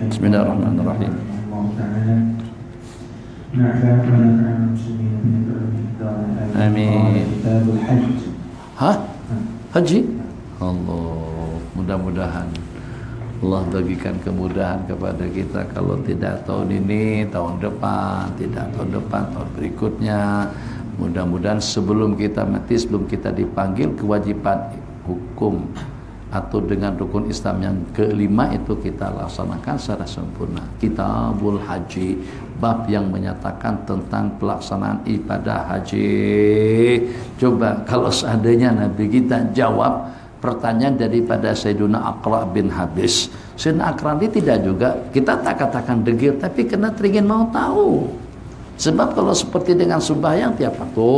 Bismillahirrahmanirrahim. Amin. Hah? Haji? Allah, mudah-mudahan Allah bagikan kemudahan kepada kita. Kalau tidak tahun ini, tahun depan, tidak tahun depan, tahun berikutnya. Mudah-mudahan sebelum kita mati, sebelum kita dipanggil, kewajiban hukum atau dengan rukun Islam yang kelima itu kita laksanakan secara sempurna. Kitabul Haji, bab yang menyatakan tentang pelaksanaan ibadah haji. Coba kalau seandainya Nabi kita jawab pertanyaan daripada Sayyiduna Aqra bin Habis. Sayyidina Aqra ini tidak juga, kita tak katakan degil, tapi kena teringin mau tahu. Sebab kalau seperti dengan sembahyang tiap waktu,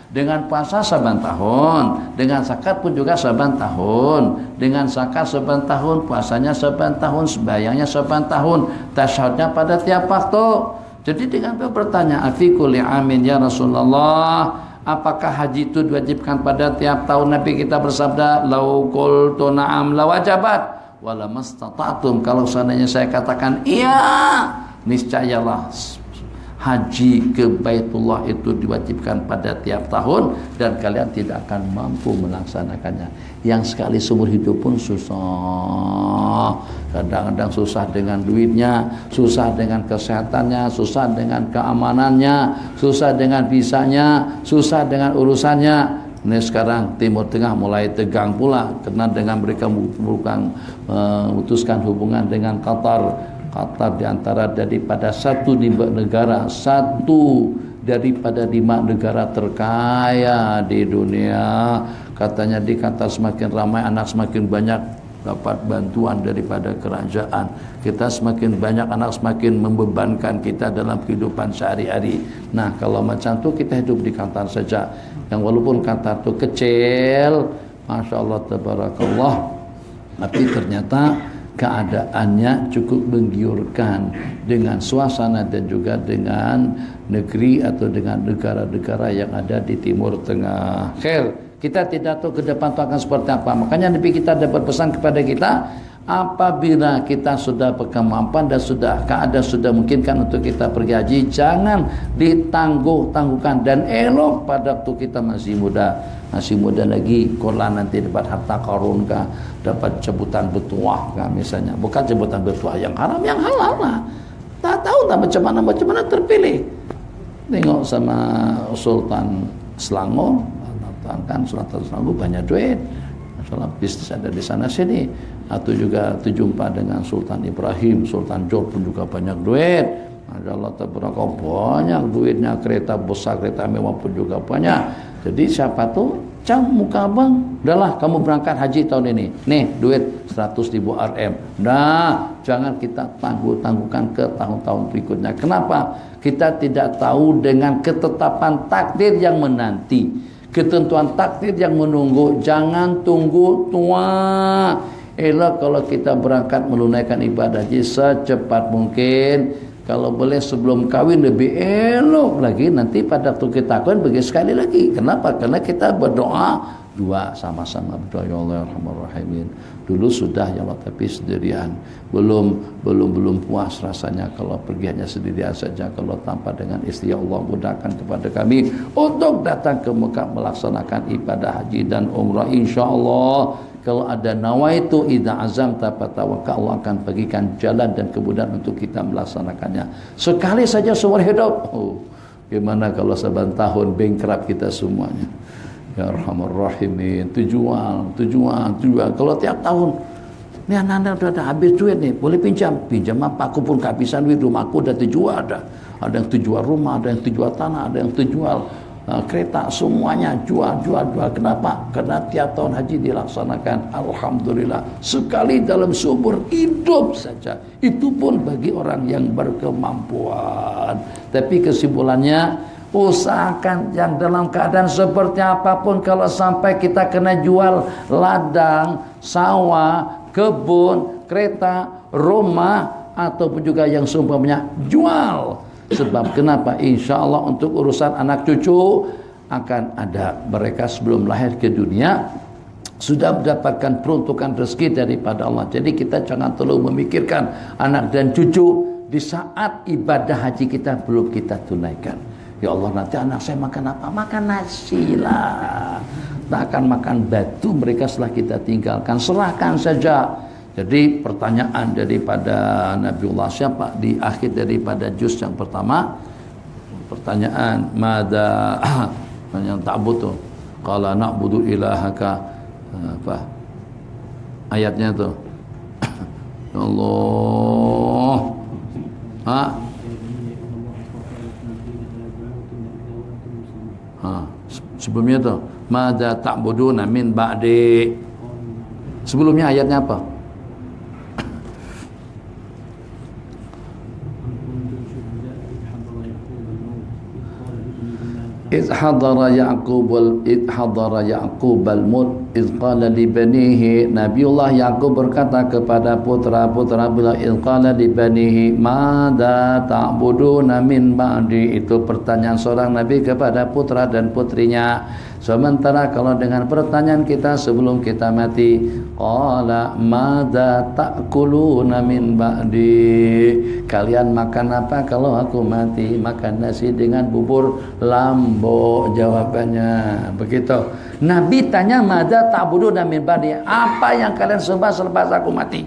dengan puasa saban tahun, dengan zakat pun juga saban tahun, dengan zakat saban tahun, puasanya saban tahun, sembahyangnya saban tahun, tasyahudnya pada tiap waktu. Jadi dengan bertanya, afi kulli amin ya Rasulullah, apakah haji itu diwajibkan pada tiap tahun? Nabi kita bersabda, lau qultu na'am lawajabat wala mastata'tum. Kalau seandainya saya katakan iya, niscayalah haji ke Baitullah itu diwajibkan pada tiap tahun dan kalian tidak akan mampu melaksanakannya. Yang sekali seumur hidup pun susah. Kadang-kadang susah dengan duitnya, susah dengan kesehatannya, susah dengan keamanannya, susah dengan visanya, susah dengan urusannya. Ini sekarang Timur Tengah mulai tegang pula karena dengan mereka memutuskan hubungan dengan Qatar. Qatar diantara daripada satu negara, satu daripada 5 negara terkaya di dunia. Katanya di Qatar semakin ramai anak semakin banyak dapat bantuan daripada kerajaan. Kita semakin banyak anak semakin membebankan kita dalam kehidupan sehari-hari. Nah kalau macam tu kita hidup di Qatar saja, yang walaupun Qatar tu kecil, Masya Allah tabarakallah, tapi ternyata keadaannya cukup menggiurkan dengan suasana dan juga dengan negeri atau dengan negara-negara yang ada di Timur Tengah. Khair, kita tidak tahu ke depan itu akan seperti apa. Makanya Nabi kita ada berpesan kepada kita, apabila kita sudah berkemampuan dan sudah keadaan sudah memungkinkan untuk kita pergi haji, jangan ditangguh-tangguhkan dan elok pada waktu kita masih muda lagi. Kalau nanti dapat harta karun kah, dapat jabatan bertuah kah misalnya, bukan jabatan bertuah yang haram, yang halal lah. Tak tahu tak macam mana terpilih. Tengok sama Sultan Selangor, kan Sultan Selangor banyak duit, masalah bisnis ada di sana sini. Atau juga terjumpa dengan Sultan Ibrahim, Sultan Jor pun juga banyak duit. Masya Allah banyak duitnya, kereta besar, kereta mewah pun juga banyak. Jadi siapa tuh Cam muka abang, udahlah kamu berangkat haji tahun ini. Nih duit 100.000 RM. Nah, jangan kita tangguhkan ke tahun-tahun berikutnya. Kenapa? Kita tidak tahu dengan ketetapan takdir yang menanti, ketentuan takdir yang menunggu. Jangan tunggu tua. Elok kalau kita berangkat menunaikan ibadah haji secepat mungkin. Kalau boleh sebelum kawin lebih elok lagi. Nanti pada waktu kita kawin bagi sekali lagi. Kenapa? Karena kita berdoa dua, sama-sama berdoa, ya Allah ya Arhamar Rahimin. Dulu sudah ya Allah, tapi sendirian. Belum puas rasanya kalau pergi hanya sendirian saja. Kalau tanpa dengan istri, ya Allah mudahkan kepada kami untuk datang ke Mekah melaksanakan ibadah haji dan umrah, insyaallah. Kalau ada nawaitu idza azamta fatawakkal, Allah akan bagikan jalan dan kemudahan untuk kita melaksanakannya. Sekali saja seumur hidup. Gimana kalau seban tahun bankrupt kita semuanya? Ya Arhamar Rahimin. Tujuan. Kalau tiap tahun, ini anak-anak udah habis duit nih, boleh pinjam apa? Aku pun kehabisan duit, rumahku udah terjual ada. Ada yang terjual rumah, ada yang terjual tanah, ada yang terjual kereta, semuanya jual. Kenapa? Karena tiap tahun haji dilaksanakan, alhamdulillah, sekali dalam seumur hidup saja. Itu pun bagi orang yang berkemampuan. Tapi kesimpulannya, usahakan yang dalam keadaan seperti apapun, kalau sampai kita kena jual ladang, sawah, kebun, kereta, rumah, ataupun juga yang seumpamanya, jual. Sebab kenapa? Insya Allah untuk urusan anak cucu akan ada. Mereka sebelum lahir ke dunia sudah mendapatkan peruntukan rezeki daripada Allah. Jadi kita jangan terlalu memikirkan anak dan cucu di saat ibadah haji kita belum kita tunaikan. Ya Allah, nanti anak saya makan apa? Makan nasi lah. Tak akan makan batu mereka setelah kita tinggalkan. Serahkan saja. Jadi pertanyaan daripada Nabiullah siapa di akhir daripada juz yang pertama, pertanyaan mada yang ta'bud tu, qala na'budu ilahaka, apa ayatnya tu? Ya Allah, sebelumnya tu mada ta'buduna min ba'di. Sebelumnya ayatnya apa? إذ حضر يعقوب الموت إذ قال لبنيه. Nabiullah Yaqub berkata kepada putra-putra bila إذ قال لبنيه ماذا تعبدون من بعدي. Itu pertanyaan seorang nabi kepada putra dan putrinya. Sementara kalau dengan pertanyaan kita sebelum kita mati, qala madza ta'kuluna min ba'di. Kalian makan apa kalau aku mati? Makan nasi dengan bubur lambo, jawabannya begitu. Nabi tanya madza ta'buduna min ba'di, apa yang kalian sembah selepas aku mati?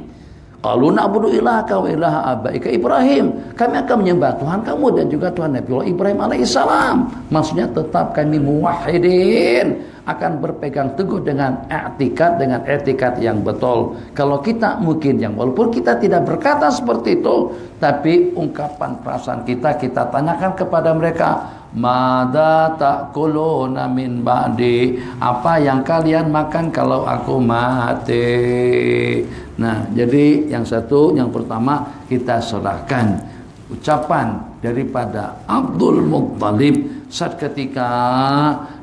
Qalu na'budu ilahaka wa ilaha abaika Ibrahim. Kami akan menyembah Tuhan kamu dan juga Tuhan Nabiullah Ibrahim alaihissalam. Maksudnya tetap kami muwahhidin, akan berpegang teguh dengan etikat yang betul. Kalau kita mungkin yang walaupun kita tidak berkata seperti itu, tapi ungkapan perasaan kita tanyakan kepada mereka, madza ta'kuluna min ba'di, apa yang kalian makan kalau aku mati. Nah, jadi yang pertama kita serahkan ucapan daripada Abdul Muttalib saat ketika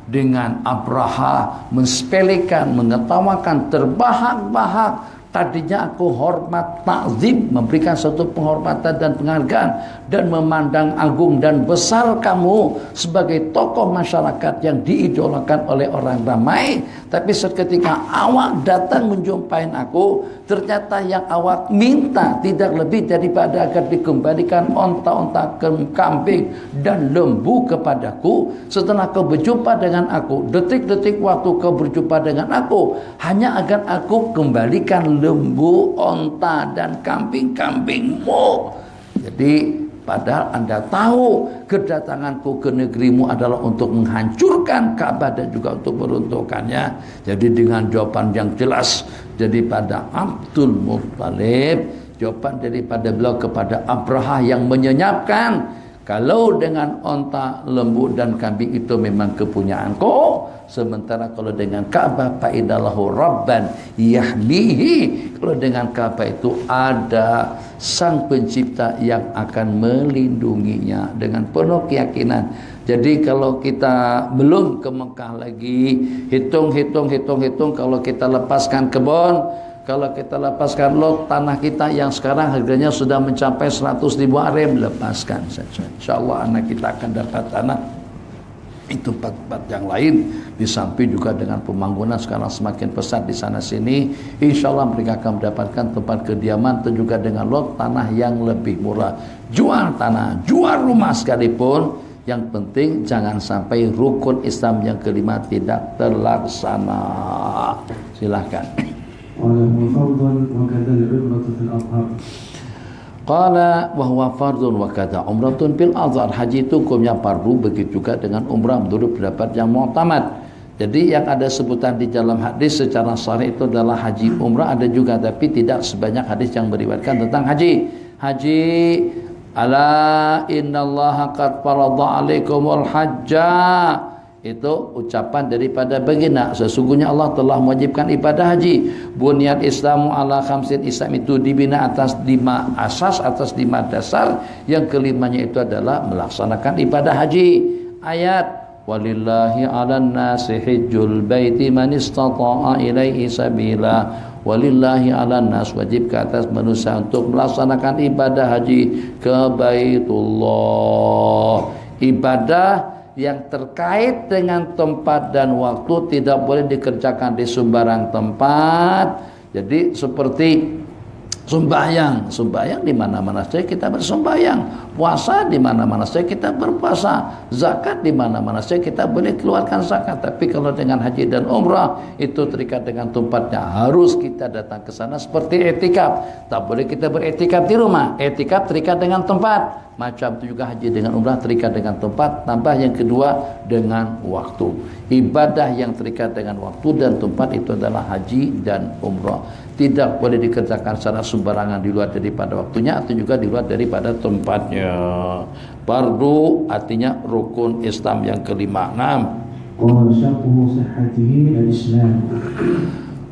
dengan Abraha mensepelekan, mengetawakan, terbahak-bahak. Tadinya aku hormat, takzim, memberikan satu penghormatan dan penghargaan dan memandang agung dan besar kamu sebagai tokoh masyarakat yang diidolakan oleh orang ramai. Tapi seketika awak datang menjumpai aku, ternyata yang awak minta tidak lebih daripada agar dikembalikan onta-onta, kambing dan lembu kepadaku. Setelah kau berjumpa dengan aku, detik-detik waktu kau berjumpa dengan aku, hanya agar aku kembalikan lembu, onta dan kambing-kambingmu. Jadi padahal Anda tahu kedatanganku ke negerimu adalah untuk menghancurkan Ka'bah dan juga untuk meruntuhkannya. Jadi dengan jawaban yang jelas daripada Abdul Muttalib, jawaban daripada beliau kepada Abraha yang menyenyapkan, Kalau dengan onta, lembu dan kambing itu memang kepunyaan kau, sementara kalau dengan Ka'bah fa'idalahu rabban yahmihi, kalau dengan Ka'bah itu ada sang pencipta yang akan melindunginya dengan penuh keyakinan. Jadi kalau kita belum ke Mekah lagi, hitung kalau kita lepaskan kebun, kalau kita lepaskan lot tanah kita yang sekarang harganya sudah mencapai 100.000 RM, lepaskan saja. InsyaAllah anak kita akan dapat tanah itu tempat yang lain. Di samping juga dengan pembangunan sekarang semakin pesat di sana sini, InsyaAllah mereka akan mendapatkan tempat kediaman dan juga dengan lot tanah yang lebih murah. Jual tanah, jual rumah sekalipun, yang penting jangan sampai rukun Islam yang kelima tidak terlaksana. Silahkan. Qala wa huwa fardun wa kadza umratun fil azhar. Haji itu hukumnya fardu, begitu juga dengan umrah menurut pendapat yang mu'tamad. Jadi yang ada sebutan di dalam hadis secara sahih itu adalah haji umrah, ada juga tapi tidak sebanyak hadis yang meriwayatkan tentang haji. Haji, ala innallaha qad farada alaikumul hajja, itu ucapan daripada baginda, sesungguhnya Allah telah mewajibkan ibadah haji. Bunyal Islamu ala khamsin, Islam itu dibina atas 5 asas, atas 5 dasar. Yang kelimanya itu adalah melaksanakan ibadah haji. Ayat, walillahi 'alan nasi hajjul baiti man istata'a ilaihi sabila. Walillahi 'alan nas, wajib ke atas manusia untuk melaksanakan ibadah haji ke Baitullah. Ibadah yang terkait dengan tempat dan waktu tidak boleh dikerjakan di sembarang tempat. Jadi seperti sembahyang di mana-mana saja kita bersembahyang, puasa di mana-mana saja kita berpuasa, zakat di mana-mana saja kita boleh keluarkan zakat. Tapi kalau dengan haji dan umrah itu terikat dengan tempatnya, harus kita datang ke sana. Seperti etikaf, tak boleh kita beretikaf di rumah. Etikaf terikat dengan tempat. Macam itu juga haji dengan umrah terikat dengan tempat. Tambah yang kedua dengan waktu. Ibadah yang terikat dengan waktu dan tempat itu adalah haji dan umrah. Tidak boleh dikerjakan secara sembarangan di luar daripada waktunya atau juga di luar daripada tempatnya. Fardu artinya rukun Islam yang kelima.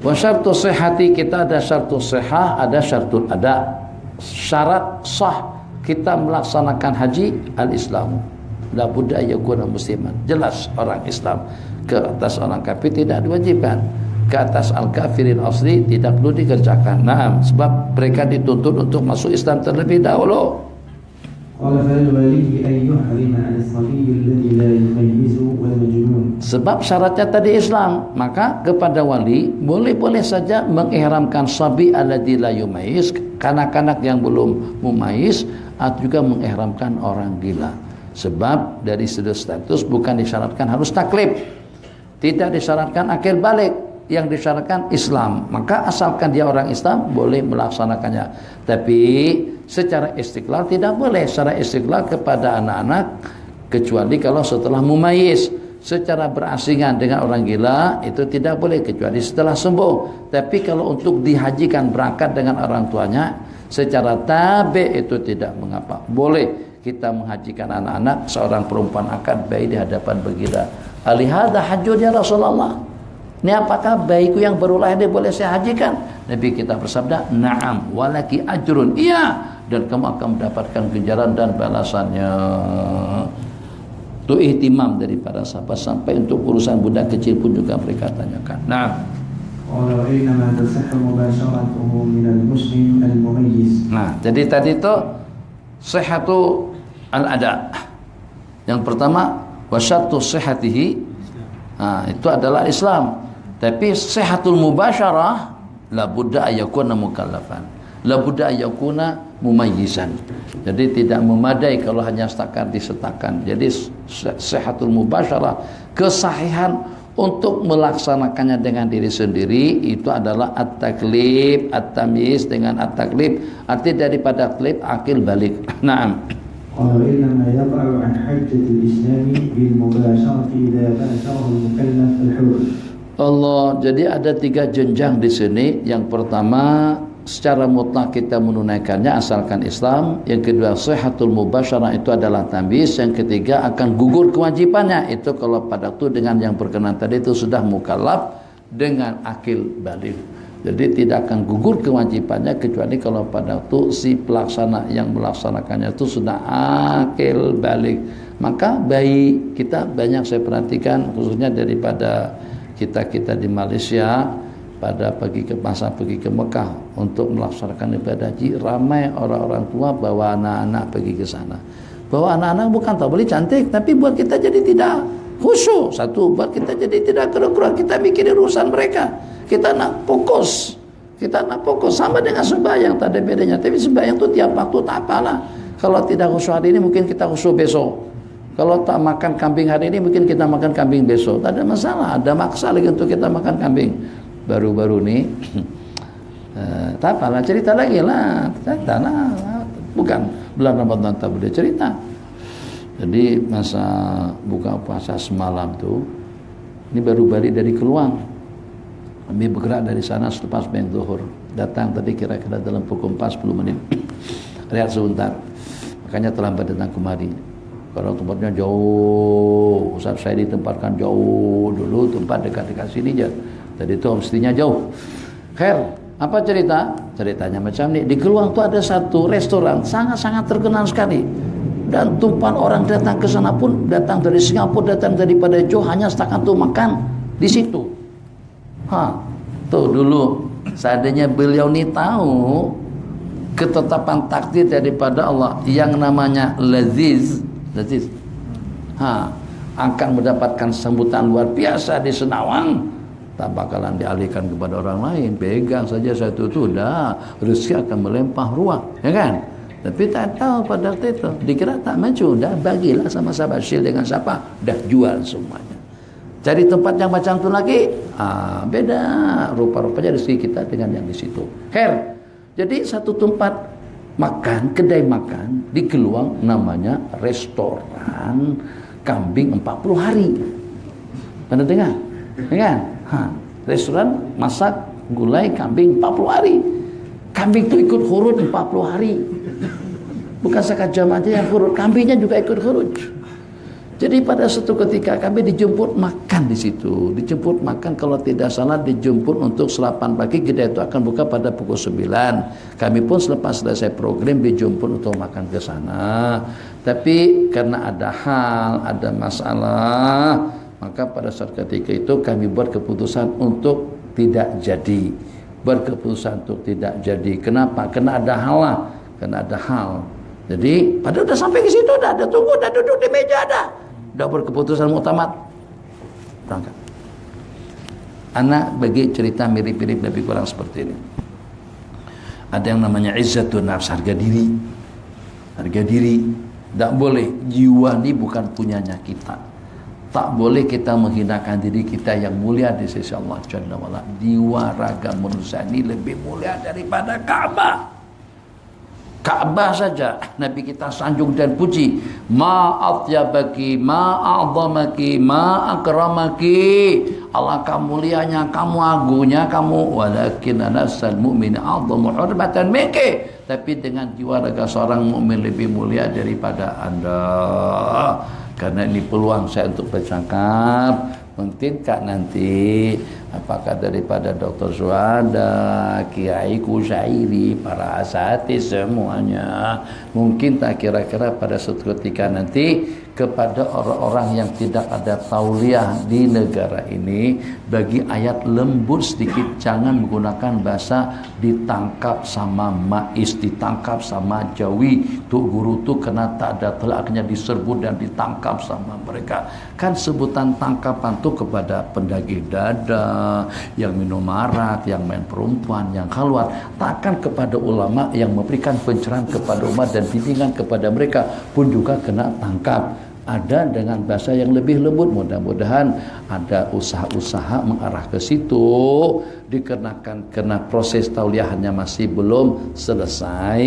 Wa syartu sihhati, kita ada syartu sihah, ada syartul ada. Syarat sah kita melaksanakan haji al-Islamu. La budda yakuna musliman. Jelas orang Islam ke atas orang kafir tidak diwajibkan. Ke atas al-kafirin asli tidak perlu dikerjakan. Nah, sebab mereka dituntut untuk masuk Islam terlebih dahulu. Sebab syaratnya tadi Islam, maka kepada wali boleh-boleh saja mengihramkan sabi alladzi la yumayyiz, kanak-kanak yang belum mumayyiz, atau juga mengihramkan orang gila. Sebab dari sudut status bukan disyaratkan harus taklif, tidak disyaratkan akil balik, yang disyaratkan Islam. Maka asalkan dia orang Islam boleh melaksanakannya. Tapi secara istiqlal tidak boleh. Secara istiqlal kepada anak-anak kecuali kalau setelah mumayyiz. Secara berasingan dengan orang gila itu tidak boleh kecuali setelah sembuh. Tapi kalau untuk dihajikan berangkat dengan orang tuanya secara tabi itu tidak mengapa. Boleh kita menghajikan anak-anak, seorang perempuan akad bayi di hadapan baginda. Alihada hajjun ya Rasulullah. Ini apakah bayiku yang baru lahir boleh saya hajikan? Nabi kita bersabda, na'am walaki ajrun. Iya, dan kamu akan mendapatkan ganjaran dan balasannya. Itu ihtimam daripada sahabat, sampai untuk urusan budak kecil pun juga mereka tanyakan. Nah, jadi tadi itu sihhatu al-ada. Yang pertama wasyattu sihhatihi, nah, itu adalah Islam. Tapi sehatul mubasyarah la budda ayakuna mukallafan, la budda ayakuna mumayyizan. Jadi tidak memadai kalau hanya setakat disetakan. Jadi sehatul mubasyarah, kesahihan untuk melaksanakannya dengan diri sendiri itu adalah at-taklif, at-tamyiz dengan at-taklif. Arti daripada taklif akil balik. Naam. وإنما يقع عن حجة الإسلام بالمباشرة إذا باشره المكلف الحر. Allah, jadi ada 3 jenjang di sini. Yang pertama secara mutlak kita menunaikannya asalkan Islam. Yang kedua, sihhatul mubasyarah itu adalah tamyiz. Yang ketiga, akan gugur kewajibannya itu kalau pada waktu dengan yang berkenan tadi itu sudah mukallaf dengan akil baligh. Jadi tidak akan gugur kewajibannya kecuali kalau pada waktu si pelaksana yang melaksanakannya itu sudah akil baligh. Maka bayi kita banyak saya perhatikan, khususnya daripada kita di Malaysia, pada masa pergi ke Mekah untuk melaksanakan ibadah haji, ramai orang-orang tua bawa anak-anak pergi ke sana. Bawa anak-anak bukan tak boleh cantik, tapi buat kita jadi tidak khusyuk. Satu, buat kita jadi tidak keruh-keruh, kita mikirin urusan mereka. Kita nak fokus. Sama dengan sembahyang, tak ada bedanya. Tapi sembahyang itu tiap waktu tak apalah. Kalau tidak khusyuk hari ini, mungkin kita khusyuk besok. Kalau tak makan kambing hari ini, mungkin kita makan kambing besok. Tak ada masalah. Ada maksa lagi untuk kita makan kambing. Baru-baru ni, tak apalah, cerita lagi lah. Cerita lah. Bukan bulan Ramadan tak boleh cerita. Jadi masa buka puasa semalam tu, ini baru balik dari Keluang. Kami bergerak dari sana selepas main zuhur. Datang tadi kira-kira dalam pukul 4-10 menit. Rehat sebentar. Makanya terlambat datang kemari. Kalau tempatnya jauh, Ustaz saya ditempatkan jauh dulu, tempat dekat-dekat sini je. Tadi itu mestinya jauh. Khair, apa cerita? Ceritanya macam ni. Di Keluang tu ada satu restoran sangat-sangat terkenal sekali. Dan tumpahan orang datang ke sana pun, datang dari Singapura, datang daripada Johor, hanya setakat tu makan di situ. Tuh dulu seandainya beliau ni tahu ketetapan takdir daripada Allah yang namanya laziz, akan mendapatkan sambutan luar biasa di Senawang, tak bakalan dialihkan kepada orang lain. Pegang saja satu tu dah rezeki akan melimpah ruah, ya kan? Tapi tak tahu pada waktu itu, dikira tak maju, dah bagilah sama sahabat Syil dengan siapa, dah jual semuanya. Cari tempat yang macam tu lagi, beda rupa-rupanya rezeki kita dengan yang di situ. Khair. Jadi satu tempat makan, kedai makan di Keluang namanya restoran kambing 40 hari. Pernah dengar? Dengar? Restoran masak gulai kambing 40 hari. Kambing itu ikut khurud 40 hari. Bukan sekejam aja yang khurud, kambingnya juga ikut khurud. Jadi pada suatu ketika kami dijemput makan di situ. Dijemput makan, kalau tidak salah dijemput untuk sarapan pagi. Kedai itu akan buka pada pukul 9. Kami pun selepas selesai program dijemput untuk makan ke sana. Tapi karena ada hal, ada masalah, maka pada saat ketika itu kami buat keputusan untuk tidak jadi. Berkeputusan untuk tidak jadi. Kenapa? Karena ada hal lah. Karena ada hal. Jadi pada udah sampai ke situ dah tunggu, dah duduk di meja dah. Dah berkeputusan muktamad. Berangkat. Anak bagi cerita mirip-mirip lebih kurang seperti ini. Ada yang namanya izzatun nafs, harga diri. Harga diri. Tak boleh. Jiwa ni bukan punyanya kita. Tak boleh kita menghinakan diri kita yang mulia di sisi Allah Jalla wa'ala. Jiwa raga manusia ini lebih mulia daripada Ka'bah. Ka'bah saja Nabi kita sanjung dan puji. Ma'atyabaki, ma'a'zamaki, ma'akramaki. Allah kamu mulianya, kamu agungnya, kamu walakin anasal mu'min a'zamu hurmatan minki. Tapi dengan jiwa raga seorang mukmin lebih mulia daripada anda. Karena ini peluang saya untuk bercakap. Mungkinkah nanti apakah daripada Dr. Suhada, Kiai Kusairi, para asatidz semuanya, mungkin tak kira-kira pada suatu ketika nanti kepada orang-orang yang tidak ada tauliah di negara ini, bagi ayat lembut sedikit, jangan menggunakan bahasa ditangkap sama mais, ditangkap sama jawi. Tuk guru tu kena tak ada telaknya diserbu dan ditangkap sama mereka. Kan sebutan tangkapan tu kepada pendagih dada, yang minum arak, yang main perempuan, yang khalwat. Takkan kepada ulama yang memberikan pencerahan kepada umat dan bimbingan kepada mereka pun juga kena tangkap. Ada dengan bahasa yang lebih lembut. Mudah-mudahan ada usaha-usaha mengarah ke situ. Dikarenakan karena proses tauliahannya masih belum selesai,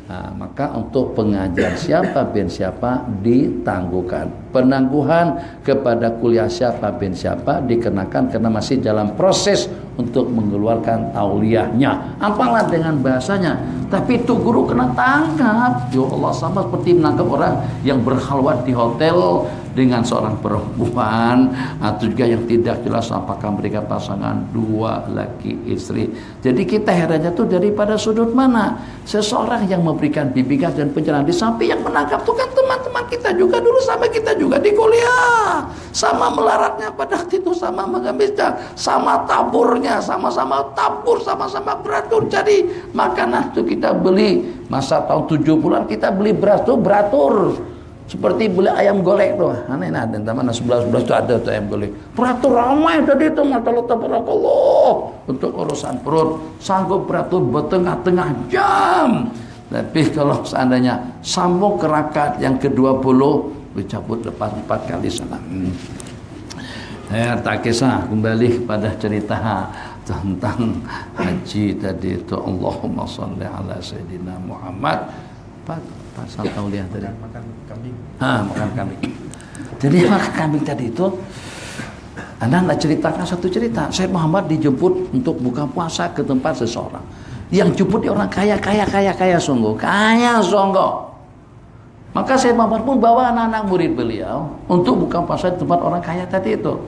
Nah, maka untuk pengajar siapa bin siapa ditangguhkan. Penangguhan kepada kuliah siapa bin siapa dikenakan karena masih dalam proses untuk mengeluarkan tauliyahnya. Apalah dengan bahasanya. Tapi itu guru kena tangkap. Ya Allah, sama seperti menangkap orang yang berkhalwat di hotel dengan seorang perempuan, atau juga yang tidak jelas apakah mereka pasangan dua laki istri. Jadi kita herannya tuh daripada sudut mana seseorang yang memberikan bimbingan dan pencerahan, di samping yang menangkap tuh kan teman-teman kita juga dulu, sama kita juga di kuliah, sama melaratnya pada waktu itu, sama mengemisnya, sama taburnya, sama-sama tabur, sama-sama beratur. Jadi makanan tuh kita beli masa tahun 70-an, kita beli beras tuh beratur. Seperti beli ayam golek tuh, aneh ada mana 11 tuh ada tuh ayam golek. Beratur ramai tadi itu, masalah tabarakallah untuk urusan perut, sanggup beratur bertengah-tengah jam. Tapi kalau seandainya sambung ke rakaat yang ke-20, dicabut lepas 4 kali salam. Tak kisah, kembali kepada cerita tentang haji tadi itu. Allahumma sholli ala sayyidina Muhammad. Pasal tauliah tadi. Makan kambing. Makan kambing. Jadi makan kambing tadi itu, Anda nak ceritakan satu cerita. Syekh Muhammad dijemput untuk buka puasa ke tempat seseorang. Yang jemput dia orang kaya sungguh. Kaya sungguh. Maka Syekh Muhammad pun bawa anak-anak murid beliau untuk buka puasa di tempat orang kaya tadi itu.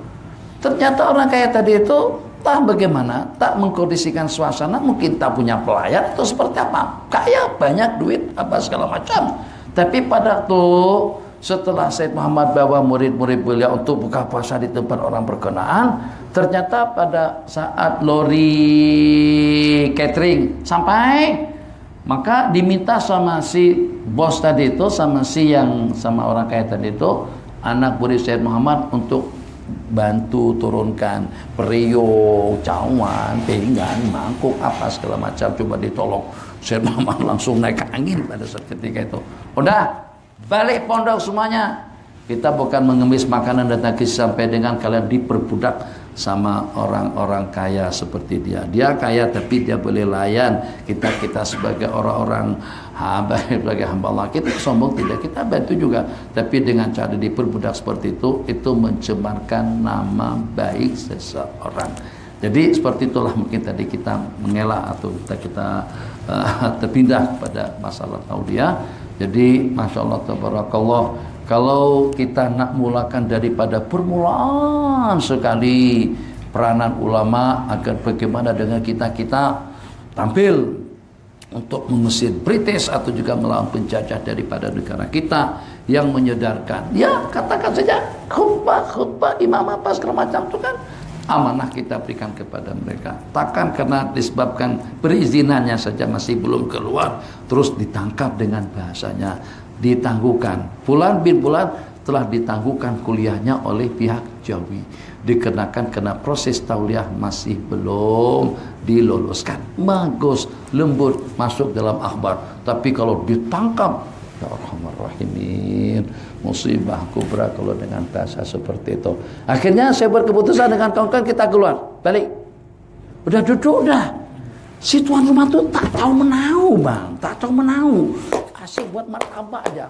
Ternyata orang kaya tadi itu tak bagaimana, tak mengkondisikan suasana, mungkin tak punya pelayan atau seperti apa, kaya, banyak duit, apa segala macam. Tapi pada waktu setelah Syekh Muhammad bawa murid-murid beliau untuk buka puasa di tempat orang berkenaan, ternyata pada saat lori catering sampai, maka diminta sama si bos tadi itu, sama orang kaya tadi itu, anak murid Syekh Muhammad untuk bantu turunkan periuk, cawan, pinggan, mangkuk, apa segala macam, coba ditolong. Syekh Muhammad langsung naik ke angin pada saat ketika itu. Udah, balik pondok semuanya. Kita bukan mengemis makanan dan nagis sampai dengan kalian diperbudak sama orang-orang kaya seperti dia. Dia kaya tapi dia boleh layan. Kita sebagai orang-orang sebagai hamba Allah, kita sombong tidak, kita bantu juga. Tapi dengan cara diperbudak seperti itu mencemarkan nama baik seseorang. Jadi seperti itulah mungkin tadi kita mengelak atau kita terpindah pada masalah tauliah. Jadi Masya Allah tabarakallah, kalau kita nak mulakan daripada permulaan sekali peranan ulama agar bagaimana dengan kita tampil untuk mengusir British atau juga melawan penjajah daripada negara kita, yang menyedarkan, ya katakan saja khutbah imam apa segala macam itu kan amanah kita berikan kepada mereka. Takkan karena disebabkan perizinannya saja masih belum keluar terus ditangkap dengan bahasanya, ditangguhkan. Fulan bin Fulan telah ditangguhkan kuliahnya oleh pihak Jawi, dikenakan karena proses tauliah masih belum diluluskan. Bagus, lembut, masuk dalam akhbar. Tapi kalau ditangkap, ya Rahim, musibah kubra kalau dengan bahasa seperti itu. Akhirnya saya berkeputusan dengan kawan-kawan, kita keluar, balik. Udah duduk dah. Si tuan rumah tuh tak tahu menau, bang, tak tahu menau. Asik buat martabak aja.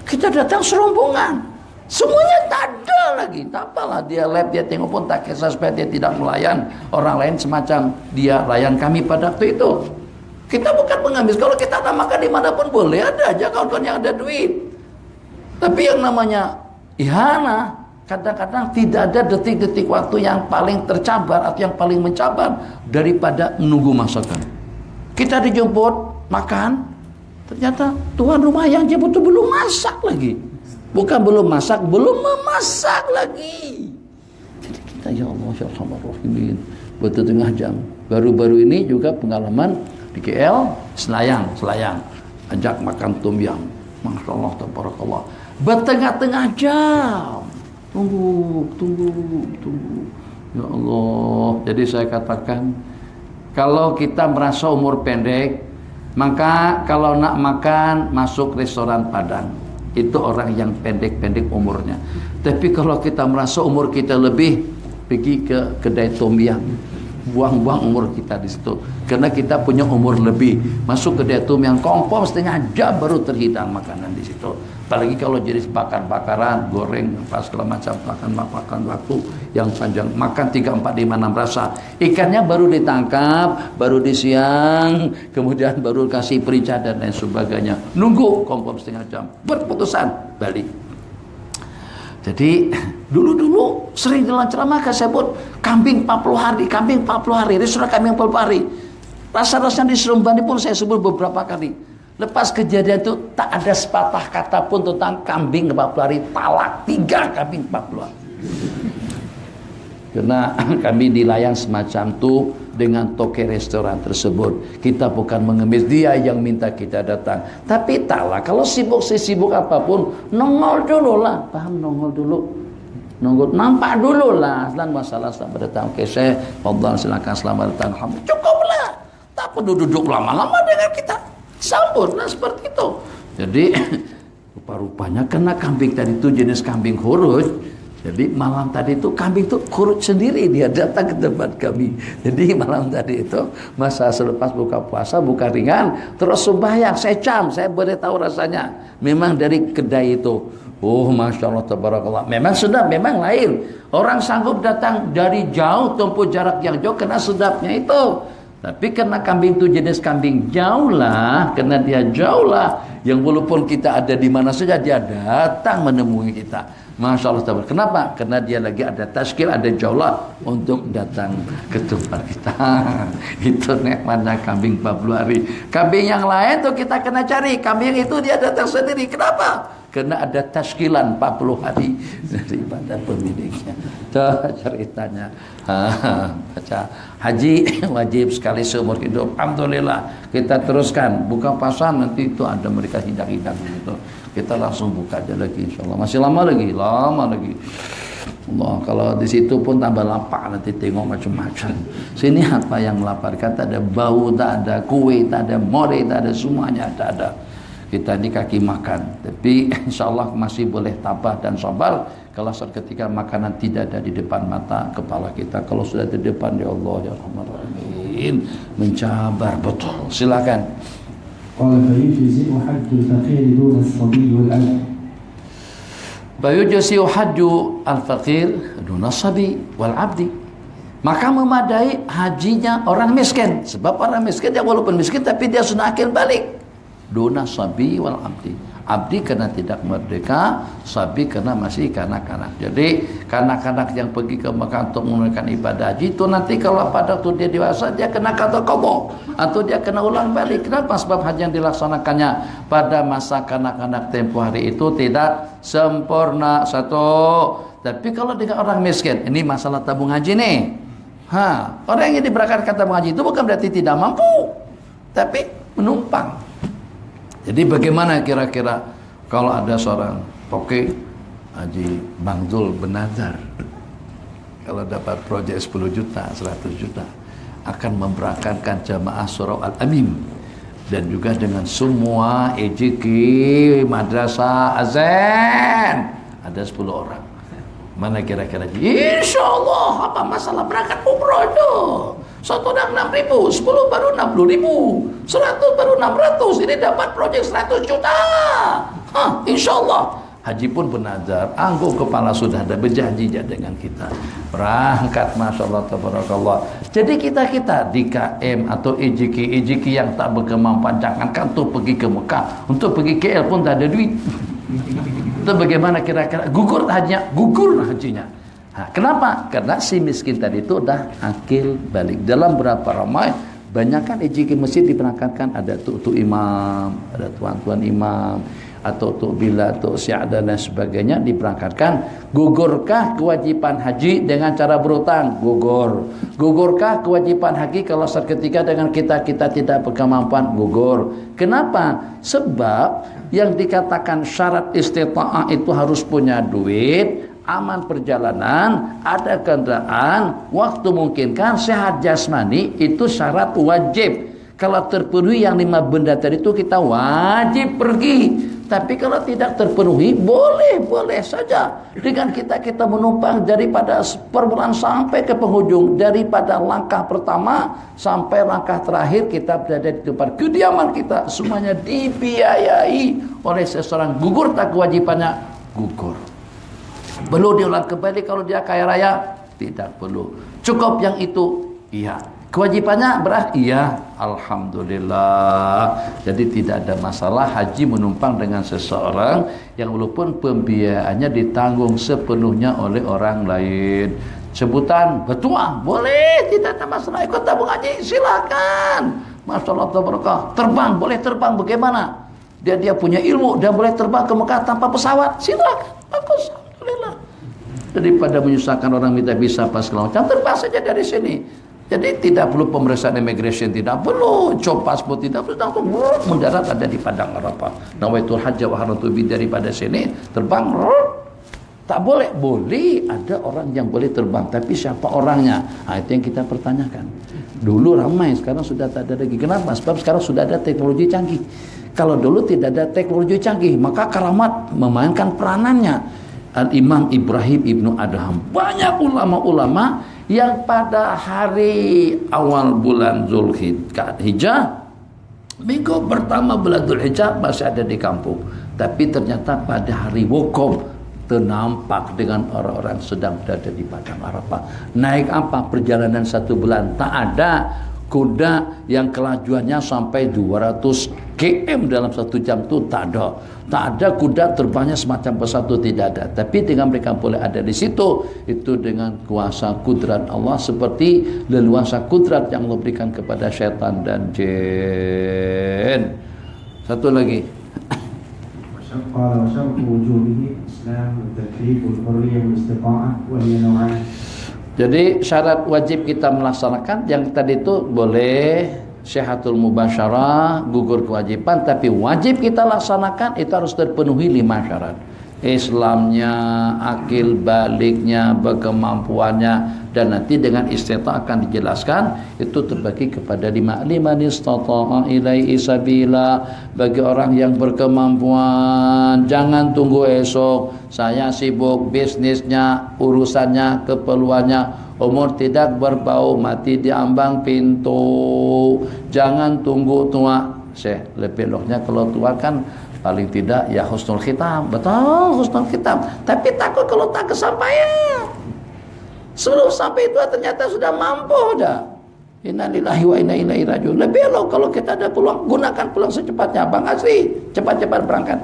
Kita datang serombongan, semuanya tak ada lagi. Tak apalah, dia lab, dia tengok pun tak kisah supaya dia tidak melayan orang lain semacam dia layan kami pada waktu itu. Kita bukan pengemis. Kalau kita tak makan dimanapun boleh, ada aja kawan-kawan yang ada duit. Tapi yang namanya ihana, kadang-kadang tidak ada detik-detik waktu yang paling tercabar atau yang paling mencabar daripada menunggu masakan. Kita dijemput makan, ternyata tuan rumah yang jemput itu belum masak lagi. Bukan belum masak, belum memasak lagi. Jadi kita ya Allah, ya Rahman, betul tengah jam. Baru-baru ini juga pengalaman di KL, Selayang, ajak makan tom yum. Masya Allah, tabarakallah. Bertengah-tengah jam. Tunggu. Ya Allah. Jadi saya katakan, kalau kita merasa umur pendek, maka kalau nak makan masuk restoran Padang, itu orang yang pendek-pendek umurnya. Tapi kalau kita merasa umur kita lebih, pergi ke kedai tom yum. buang-buang umur kita di situ. Karena kita punya umur lebih. Masuk ke diatum yang kompor setengah jam baru terhidang makanan di situ. Apalagi kalau jenis bakar-bakaran, goreng, apa segala macam, makan waktu yang panjang. Makan 3, 4, 5, 6 rasa. Ikannya baru ditangkap, baru disiang, kemudian baru kasih perica dan lain sebagainya. Nunggu kompor setengah jam. Berputusan, balik. Jadi dulu sering dalam ceramah saya sebut kambing 40 hari, kambing 40 hari, restoran kambing 40 hari. Rasa-rasanya di Serumbani pun saya sebut beberapa kali. Lepas kejadian itu tak ada sepatah kata pun tentang kambing 40 hari, talak 3 kambing 40 hari. Karena kami dilayang semacam itu dengan toke restoran tersebut. Kita bukan mengemis, dia yang minta kita datang. Tapi taklah kalau sibuk apapun, nongol dulu lah. Paham, nongol dulu. Nongol, nampak dulu lah. Dan masalah selamat datang. Oke, saya fadhal silakan selamat datang. Cukuplah. Tak perlu duduk lama-lama dengan kita. Sambutlah seperti itu. Jadi rupa-rupanya karena kambing tadi itu jenis kambing huruf. Jadi malam tadi itu kambing itu kurut sendiri, dia datang ke tempat kami. Jadi malam tadi itu masa selepas buka puasa, buka ringan, terus sembahyang, saya boleh tahu rasanya. Memang dari kedai itu, oh masya Allah tabarakallah, memang sedap, memang lain. Orang sanggup datang dari jauh, tempuh jarak yang jauh karena sedapnya itu. Tapi karena kambing itu jenis kambing jauh lah, karena dia jauh lah, yang walaupun kita ada di mana saja dia datang menemui kita. Masya Allah. Kenapa? Karena dia lagi ada tazkir, ada jaulah untuk datang ke tempat kita. Itu nikmatnya kambing 40 hari. Kambing yang lain tuh kita kena cari. Kambing itu dia datang sendiri. Kenapa? Karena ada tazkilan 40 hari daripada pemiliknya. Itu ceritanya. Baca haji wajib sekali seumur hidup. Alhamdulillah. Kita teruskan. Buka pasar nanti itu ada mereka hidang-hidang gitu. Kita langsung buka aja lagi insyaallah. Masih lama lagi. Allah, kalau di situ pun tambah lapar nanti tengok macam-macam. Sini apa yang melaparkan, tak ada bau, tak ada kue, tak ada more, tak ada semuanya, tak ada. Kita ini kaki makan. Tapi insyaallah masih boleh tabah dan sabar kalau saat ketika makanan tidak ada di depan mata kepala kita. Kalau sudah di depan, ya Allah ya Rahman Rahim, mencabar betul. Silakan. قال فيجزئ حج الفقير دون الصبي والأب. فيجزئ حج الفقير دون الصبي والعبد. Maka memadai hajinya orang miskin. Sebab orang miskin dia walaupun miskin tapi dia sudah akil balik. Duna sabi wal abdi. Abdi karena tidak merdeka, sabi karena masih kanak-kanak. Jadi kanak-kanak yang pergi ke Mekah untuk menunaikan ibadah haji itu nanti kalau pada waktu dia dewasa dia kena qada qadha atau dia kena ulang balik. Kenapa? Sebab haji yang dilaksanakannya pada masa kanak-kanak tempoh hari itu tidak sempurna. Satu. Tapi kalau dengan orang miskin, ini masalah tabung haji nih. Orang yang diberangkatkan tabung haji itu bukan berarti tidak mampu, tapi menumpang. Jadi bagaimana kira-kira kalau ada seorang toke Haji Bang Zul Benazar, kalau dapat proyek 10 juta, 100 juta akan memberangkatkan jamaah surau Al-Amim dan juga dengan semua EJK madrasah azan ada 10 orang. Mana kira-kira? InsyaAllah apa masalah berangkat umroh itu? 1 dan 6.000, 10 baru 60.000, 100 baru 600. Ini dapat proyek 100 juta. InsyaAllah. Haji pun bernazar, angguk kepala sudah ada berjanji dengan kita. Berangkat, Masya Allah, tabarakallah. Jadi kita di KM atau EJK yang tak berkemampuan, jangankan untuk pergi ke Mekah, untuk pergi KL pun tak ada duit. Itu bagaimana kira-kira? Gugur hajinya. Kenapa? Karena si miskin tadi itu udah akil balik. Dalam berapa ramai, banyak kan EJK masjid diberangkatkan, ada tuk imam, ada tuan-tuan imam, atau tuk bila, tuk syiah dan lain sebagainya diberangkatkan. Gugurkah kewajiban haji dengan cara berutang? Gugur. Gugurkah kewajiban haji kalau saat ketika dengan kita tidak berkemampuan? Gugur. Kenapa? Sebab yang dikatakan syarat istita'ah itu harus punya duit, aman perjalanan, ada kendaraan, waktu memungkinkan, sehat jasmani, itu syarat wajib. Kalau terpenuhi yang 5 benda tadi itu kita wajib pergi. Tapi kalau tidak terpenuhi, boleh saja. Dengan kita menumpang daripada permulaan sampai ke penghujung, daripada langkah pertama sampai langkah terakhir kita berada di tempat kediaman kita, semuanya dibiayai oleh seseorang. Gugur tak kewajibannya? Gugur. Perlu diulang kembali kalau dia kaya raya? Tidak perlu. Cukup yang itu? Iya. Kewajibannya berakhir? Iya. Alhamdulillah. Jadi tidak ada masalah haji menumpang dengan seseorang yang walaupun pembiayaannya ditanggung sepenuhnya oleh orang lain. Sebutan betua boleh, tidak ada masalah. Ikut tabung haji silakan. Masyaallah tabarakallah. Terbang boleh, terbang bagaimana? Dia punya ilmu dan boleh terbang ke Mekah tanpa pesawat, silakan. Bagus, alhamdulillah. Daripada menyusahkan orang minta visa pas segala macam, terbang saja dari sini. Jadi tidak perlu pemeriksaan immigration, tidak perlu cop paspor, tidak perlu, langsung mendarat ada di Padang Arafah. Nawaitul hajj wa haramtu bi, daripada sini terbang. Tak boleh, boleh ada orang yang boleh terbang, tapi siapa orangnya? Nah, itu yang kita pertanyakan. Dulu ramai, sekarang sudah tak ada lagi. Kenapa? Sebab sekarang sudah ada teknologi canggih. Kalau dulu tidak ada teknologi canggih, maka karamat memainkan peranannya. Al-Imam Ibrahim Ibnu Adham, banyak ulama-ulama yang pada hari awal bulan Zulhijjah, minggu pertama bulan Zulhijjah masih ada di kampung, tapi ternyata pada hari wukuf ternampak dengan orang-orang sedang berada di Padang Arafah. Naik apa? Perjalanan 1 bulan. Tak ada kuda yang kelajuannya sampai 200 km dalam 1 jam itu, tak ada. Tak ada kuda terbangnya semacam pesawat, tidak ada. Tapi dengan mereka boleh ada di situ, itu dengan kuasa kudrat Allah, seperti leluasa kudrat yang Allah berikan kepada syaitan dan jin. Satu lagi. Jadi syarat wajib kita melaksanakan yang tadi itu boleh syihatul mubasyarah, gugur kewajiban, tapi wajib kita laksanakan itu harus terpenuhi 5 syarat. Islamnya, akil baliknya, berkemampuannya, dan nanti dengan istita' akan dijelaskan. Itu terbagi kepada 5. Liman istata'a ilaihi sabila, bagi orang yang berkemampuan. Jangan tunggu esok, saya sibuk bisnisnya, urusannya, keperluannya, umur tidak berbau, mati di ambang pintu. Jangan tunggu tua. Lebih eloknya kalau tua kan paling tidak ya husnul khitam. Betul, husnul khitam. Tapi takut kalau tak kesampaian. Sebelum sampai itu ternyata sudah mampu dah. Inna lillahi wa inna ilaihi raji'un. Lebih elok kalau kita ada peluang, gunakan peluang secepatnya. Bang Asri, cepat-cepat berangkat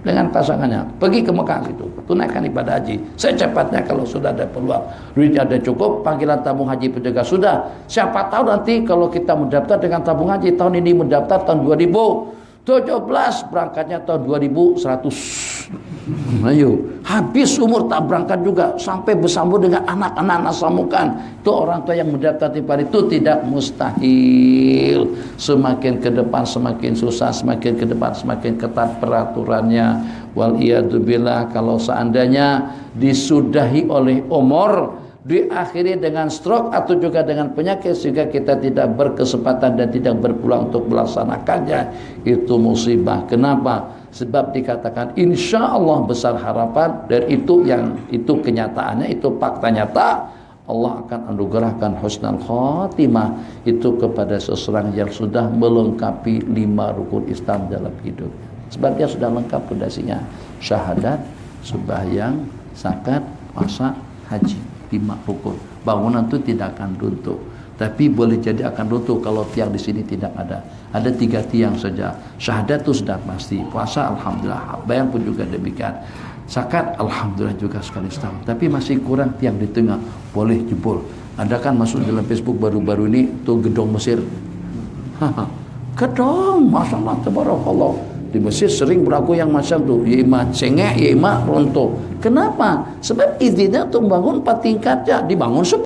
dengan pasangannya, pergi ke Mekah situ, tunaikan ibadah haji secepatnya kalau sudah ada peluang. Duitnya ada cukup, panggilan tabung haji penjaga sudah. Siapa tahu nanti kalau kita mendaftar dengan tabung haji, tahun ini mendaftar tahun 2017, berangkatnya tahun 2100. Ayo, habis umur tak berangkat juga, sampai bersambung dengan anak-anak nasamukan. Itu orang tua yang mendaftar di hari itu tidak mustahil. Semakin ke depan semakin susah, semakin ke depan semakin ketat peraturannya. Wal iyadzubillah, kalau seandainya disudahi oleh umur, diakhiri dengan stroke atau juga dengan penyakit sehingga kita tidak berkesempatan dan tidak berpulang untuk melaksanakannya, itu musibah. Kenapa? Sebab dikatakan insya Allah besar harapan, dan itu kenyataannya, itu fakta nyata. Allah akan anugerahkan husnul khatimah itu kepada seseorang yang sudah melengkapi 5 rukun Islam dalam hidup. Sebab dia sudah lengkap fondasinya, syahadat, sembahyang, zakat, puasa, haji, 5 rukun. Bangunan itu tidak akan runtuh, tapi boleh jadi akan runtuh kalau tiang di sini tidak ada. Ada 3 tiang saja. Syahadat itu sudah pasti. Puasa alhamdulillah, bayang pun juga demikian. Zakat alhamdulillah juga sekali setahun. Tapi masih kurang tiang di tengah, boleh jebol. Anda kan masuk dalam Facebook baru-baru ini tuh gedung Mesir. Gedung, masyaallah tabarakallah. Di Mesir sering berlaku yang macam tu, ya imam cengek, ya imam runtuh. Kenapa? Sebab izinnya untuk membangun 4 tingkatnya, dibangun 10.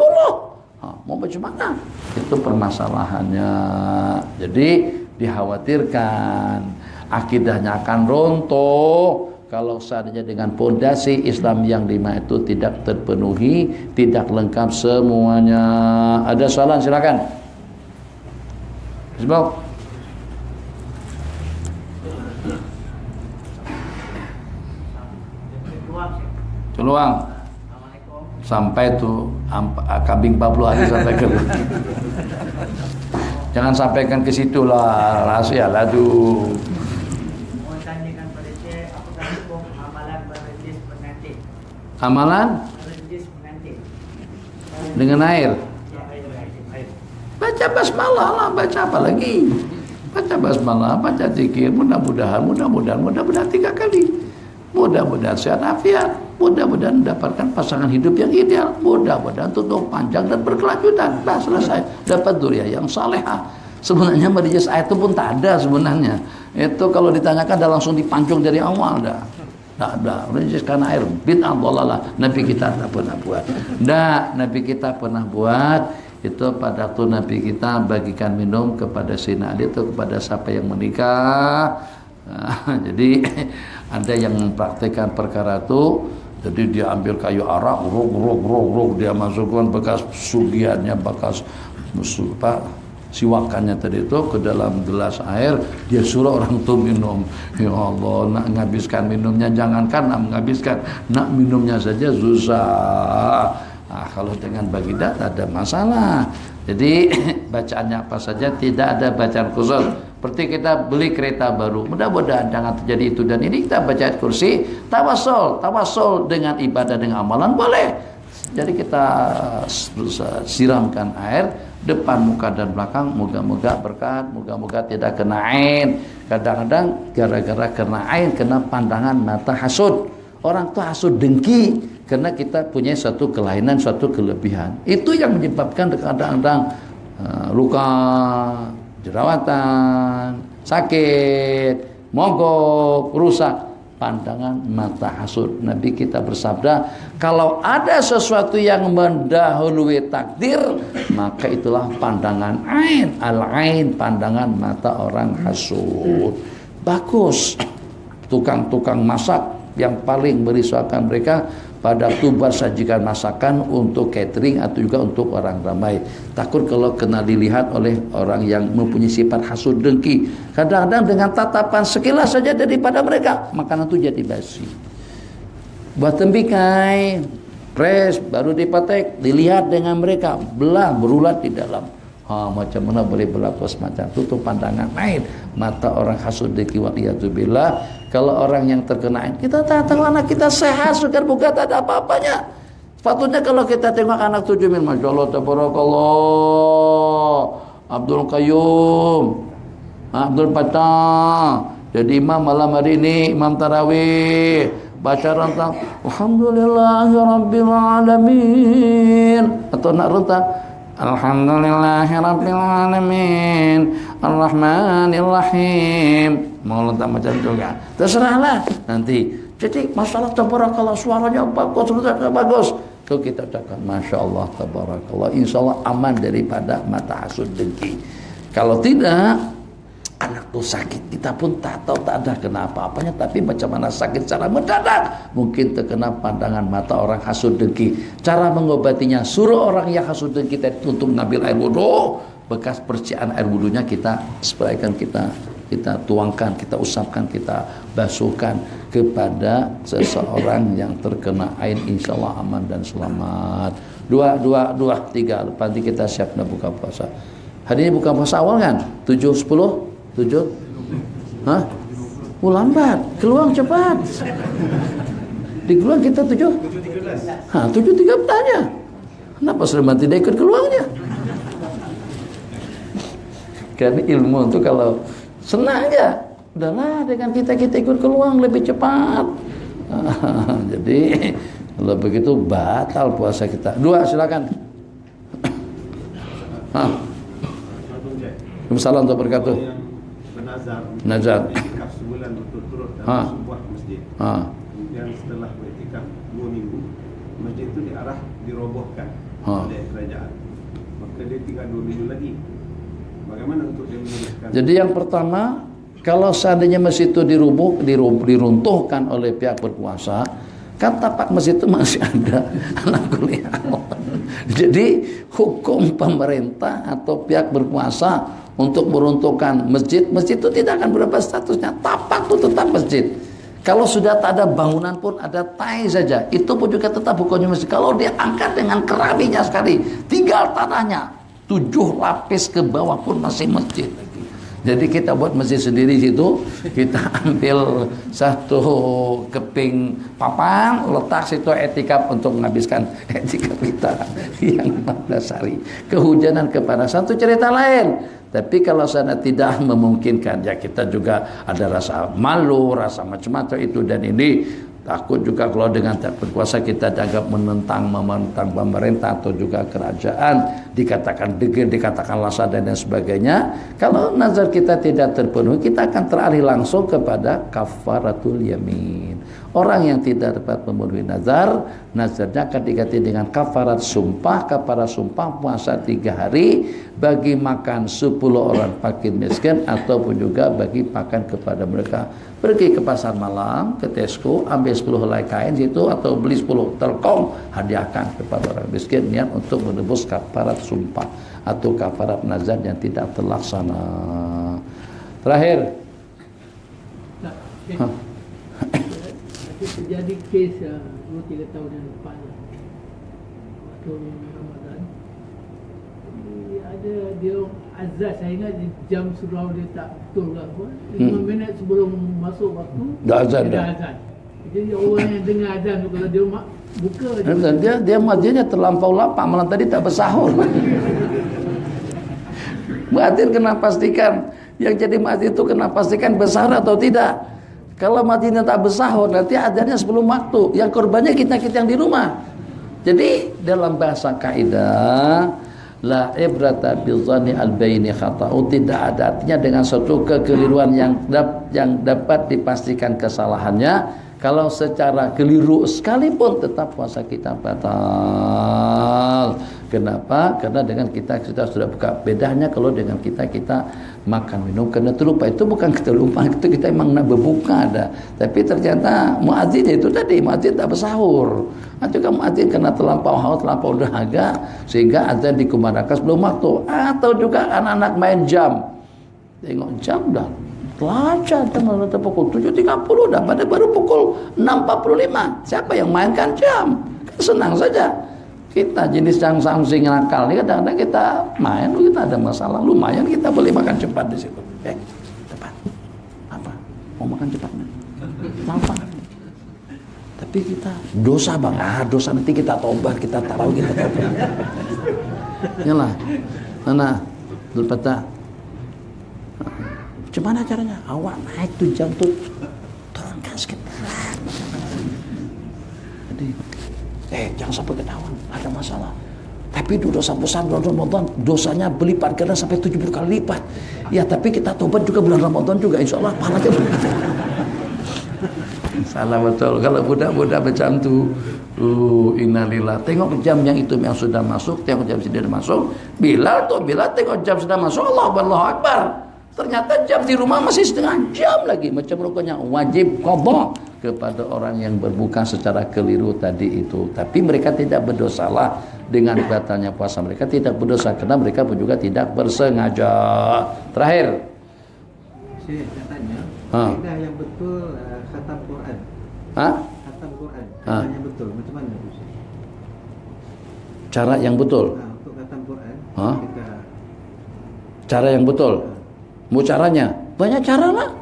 Mau bagaimana? Itu permasalahannya. Jadi dikhawatirkan akidahnya akan runtuh kalau seandainya dengan pondasi Islam yang 5 itu tidak terpenuhi, tidak lengkap semuanya. Ada soalan silakan. Sebab Keluang. Sampai tuh kambing 40 hari sampai ke. Jangan sampaikan ke situ lah, rahasia lah tuh. Mau tanyakan pada Syekh, apakah hukum amalan berrejis pengantin? Amalan Berrejis pengantin. dengan air. Ya, air. Baca basmalah lah, baca apa lagi? Baca basmalah, baca zikir, mudah-mudahan 3 kali. Mudah-mudahan sehat afiat, mudah-mudahan mendapatkan pasangan hidup yang ideal, mudah-mudahan tutup panjang dan berkelanjutan. Dah selesai, dapat dzurriyyah yang salehah. Sebenarnya marijis ayat itu pun tak ada sebenarnya. Itu kalau ditanyakan dah langsung dipancung dari awal dah. Tak ada. Marijis karena air bid'ah dhalalah. Nabi kita tak pernah buat. Dah, Nabi kita pernah buat. Itu pada waktu Nabi kita bagikan minum kepada Sayyidina Ali itu kepada siapa yang menikah. Jadi ada yang mempraktikkan perkara itu. Jadi dia ambil kayu arak, ruk, dia masukkan bekas sugiannya, bekas siwakannya tadi itu ke dalam gelas air, dia suruh orang itu minum. Ya Allah, nak menghabiskan minumnya, jangankan nak menghabiskan, nak minumnya saja susah. Kalau dengan baginda tak ada masalah. Jadi bacaannya apa saja, tidak ada bacaan khusus. Seperti kita beli kereta baru, mudah-mudahan jangan terjadi itu. Dan ini kita baca ayat kursi, tawasul dengan ibadah, dengan amalan boleh. Jadi kita siramkan air depan, muka dan belakang, moga-moga berkat, moga-moga tidak kena ain. Kadang-kadang gara-gara kena ain, kena pandangan mata hasud. Orang tuh hasud dengki karena kita punya satu kelainan, satu kelebihan. Itu yang menyebabkan kadang-kadang luka, jerawatan, sakit, mogok, rusak pandangan mata hasud. Nabi kita bersabda, kalau ada sesuatu yang mendahului takdir, maka itulah pandangan ain, al-ain, pandangan mata orang hasud. Bagus. Tukang-tukang masak yang paling merisaukan mereka pada tubar sajikan masakan untuk catering atau juga untuk orang ramai. Takut kalau kena dilihat oleh orang yang mempunyai sifat hasud dengki. Kadang-kadang dengan tatapan sekilas saja daripada mereka, makanan itu jadi basi. Buat tembikai, pres, baru dipatek, dilihat dengan mereka, belah, berulat di dalam. Macam mana boleh berlaku semacam itu? Tutup pandangan ain mata orang hasud dengki waliyadzubillah. Kalau orang yang terkena ain, kita tahu anak kita sehat, segar bugar, tak ada apa-apanya. Sepatutnya kalau kita tengok anak 7 min, Masya Allah, tabarakallah, Abdul Qayyum, Abdul Fatah, jadi imam malam hari ini, imam tarawih, baca rentang Alhamdulillahirabbil alamin, atau nak rentang Alhamdulillahirabbil alamin Ar-Rahmanir Rahim. Mau letak macam itu kan? Terserahlah nanti. Jadi masalah tabarakallah, suaranya bagus, bagus. Kalau kita katakan Masya Allah, tabarakallah, insya Allah aman daripada mata hasud dengki. Kalau tidak, anak tuh sakit, kita pun tak tahu, tak ada kenapa-apanya, tapi macam mana sakit secara mendadak, mungkin terkena pandangan mata orang hasud dengki. Cara mengobatinya, suruh orang yang hasud dengki kita untuk ngambil air wudhu, bekas percikan air wudhunya kita sprayikan, kita tuangkan, kita usapkan, kita basuhkan kepada seseorang yang terkena ain, insya Allah aman dan selamat. 2, 3, nanti kita siap nak buka puasa. Hari ini buka puasa awal kan? 7, 10? 7? Hah? Lambat. Keluang cepat. Di keluang kita 7? 7.13 tanya. Kenapa Sulaiman tidak ikut keluangnya? Karena ilmu itu kalau senang aja, udahlah dengan kita ikut keluang lebih cepat. Jadi kalau begitu batal puasa kita. 2, silakan. Waalaikumsalam warahmatullahi wabarakatuh. Nazar beriktikaf sebulan berturut-turut dalam sebuah masjid. Kemudian setelah beriktikaf 2 minggu, masjid itu dirobohkan oleh kerajaan. Maka dia tinggal 2 minggu lagi. Bagaimana untuk dia meneruskan? Jadi yang pertama, kalau seandainya masjid itu diruntuhkan oleh pihak berkuasa, kan tapak masjid itu masih ada anak kuliah. Jadi hukum pemerintah atau pihak berkuasa untuk meruntuhkan masjid itu tidak akan berubah statusnya. Tapak itu tetap masjid. Kalau sudah tak ada bangunan pun ada tai saja, itu pun juga tetap hukumnya masjid. Kalau dia angkat dengan kerabinya sekali, tinggal tanahnya 7 lapis ke bawah pun masih masjid lagi. Jadi kita buat masjid sendiri situ, kita ambil 1 keping papan, letak situ etikaf untuk menghabiskan etikaf kita yang 14 hari. Kehujanan kepanasan itu cerita lain. Tapi kalau sana tidak memungkinkan, ya kita juga ada rasa malu, rasa macam-macam itu dan ini. Takut juga kalau dengan tak berkuasa kita dianggap menentang pemerintah atau juga kerajaan, dikatakan degil, dikatakan lasa dan sebagainya. Kalau nazar kita tidak terpenuhi, kita akan teralih langsung kepada kafaratul yamin. Orang yang tidak dapat memenuhi nazar, nazarnya akan diganti dengan kafarat sumpah. Kafarat sumpah puasa 3 hari, bagi makan 10 orang fakir miskin, ataupun juga bagi makan kepada mereka. Pergi ke pasar malam, ke Tesco, ambil 10 helai kain situ, atau beli 10 telkong, hadiahkan kepada orang miskin, niat untuk menebus kafarat sumpah atau kafarat nazar yang tidak terlaksana. Terakhir, terjadi kes 2-3 tahun yang lepas waktu Ramadan, ada dia azan, saya ingat jam surau dia tak betul lah, 5 minit sebelum masuk waktu dah azan dia dah. azan. Jadi orang yang dengar azan tu, kalau dia buka dia masjidnya terlampau lapar, malam tadi tak bersahur. Muadzin kena pastikan, yang jadi muadzin itu kena pastikan bersahur atau tidak. Kalau masjidnya tak bersahur, nanti azannya sebelum waktu, yang korbannya kita yang di rumah. Jadi dalam bahasa kaidah, la ibrata bizanni al-baini khata'u, tidak ada artinya dengan suatu kekeliruan yang dapat dipastikan kesalahannya. Kalau secara keliru sekalipun tetap puasa kita batal. Kenapa? Karena dengan kita sudah buka. Bedanya kalau dengan kita makan minum karena terlupa, itu bukan keterlupaan, itu kita emang nak berbuka ada. Tapi ternyata muadzin itu tadi, muadzin tak bersahur. Atau juga muadzin karena terlampau haus, terlampau dahaga, sehingga azan dikumandangkan sebelum waktu. Atau juga anak-anak main jam. Tengok jam dah Telaca tengah pukul 7.30 dah, pada baru pukul 6.45. Siapa yang mainkan jam? Kan senang saja. Kita jenis yang samsing nakal ni, kadang-kadang kita main, kita ada masalah, lumayan kita boleh makan cepat di situ. Cepat. Apa? Mau makan cepat? Lapar. Tapi kita dosa bang, dosa nanti kita tobat, kita taruh, kita tobat. Yalah, mana berpeta. Gimana caranya? Awak naik tuh jam tuh, turunkan sikit. Jadi, jangan sampai ketahuan, ada masalah. Tapi itu dosa besar bulan Ramadan, dosanya berlipat ganda sampai 70 kali lipat. Ya, tapi kita tobat juga bulan Ramadan juga, insya Allah pahalanya berlipat. Salah betul. Kalau budak-budak macam tu, innalillah. Tengok jam yang itu yang sudah masuk, tengok jam sudah masuk. Bilal tengok jam sudah masuk, Allahu Akbar. Ternyata jam di rumah masih setengah jam lagi. Macam rukuknya wajib qadha kepada orang yang berbuka secara keliru tadi itu. Tapi mereka tidak berdosalah dengan batalnya puasa. Mereka tidak berdosa karena mereka pun juga tidak bersengaja. Terakhir, saya nak tanya, kaedah yang betul khatam Quran. Khatam Quran. Kaedah yang betul macam mana tu? Cara yang betul. Untuk khatam Quran, kita cara yang betul. Mau caranya? Banyak cara lah.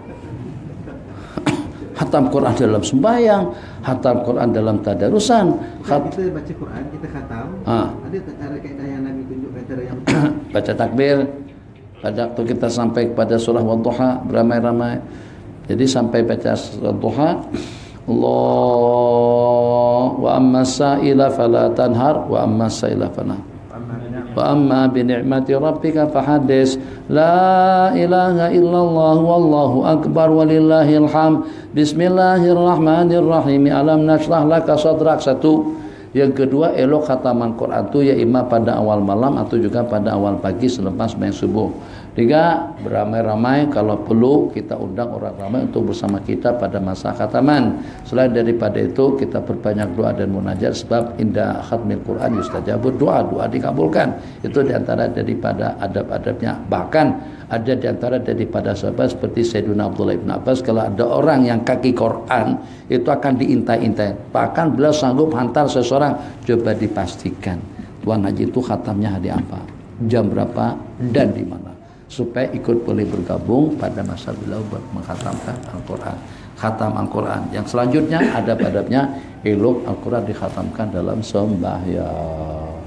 Khatam Quran dalam sembahyang, khatam Quran dalam tadarusan. Kita baca Quran, kita khatam. Ada tak cara kaedah yang Nabi tunjukkan cara yang betul? Baca takbir. Pada waktu kita sampai kepada surah Wadduha, beramai-ramai. Jadi sampai baca surah Wadduha, Allah wa amma sa'ila fala tanhar wa amma sa'ila fanhar. Wa amma bi ni'mati rabbika fahaddits. La ilaha illallah wallahu akbar walillahil hamd. Bismillahirrahmanirrahim. Alam nashrah laka sadrak. Satu. Yang kedua, elok khataman Quran tu ya imam pada awal malam atau juga pada awal pagi selepas sembahyang subuh. Tiga, beramai-ramai kalau perlu kita undang orang ramai untuk bersama kita pada masa khataman. Selain daripada itu kita perbanyak doa dan munajat sebab inda khatmil Quran yustajabud doa dikabulkan. Itu diantara daripada adab-adabnya. Bahkan ada diantara daripada sahabat seperti Sayyidina Abdullah bin Abbas, kalau ada orang yang kaki Quran itu akan diintai-intai. Bahkan beliau sanggup hantar seseorang, coba dipastikan Tuan Haji itu khatamnya hari apa, jam berapa, dan di mana, supaya ikut boleh bergabung pada masa beliau mengkhatamkan Al-Quran. Khatam Al-Quran. Yang selanjutnya adab-adabnya elok Al-Quran dikhatamkan dalam sembahyang.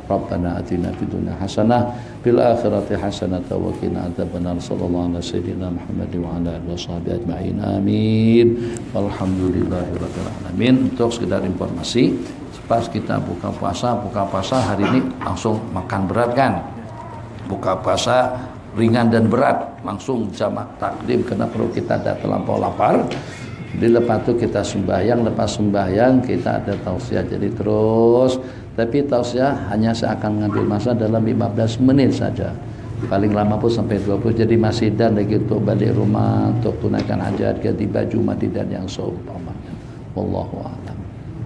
Rabbana atina fid dunya hasanah fil akhirati hasanah wa qina adzabannar. Sallallahu alaihi sayyidina Muhammad wa ala alihi washabihi ajma'in. Amin. Walhamdulillahirabbil alamin. Untuk sekedar informasi, pas kita buka puasa hari ini langsung makan berat kan? Buka puasa ringan dan berat, langsung jamak takdim karena perlu kita ada terlampau lapar. Jadi lepas itu kita sembahyang, lepas sembahyang kita ada tausiah. Jadi terus, tapi tausiah hanya saya akan mengambil masa dalam 15 menit saja. Paling lama pun sampai 20. Jadi masih dan lagi untuk balik rumah, untuk tunaikan hajat, ganti baju, mandi dan yang seumpamanya. Wallahu a'lam.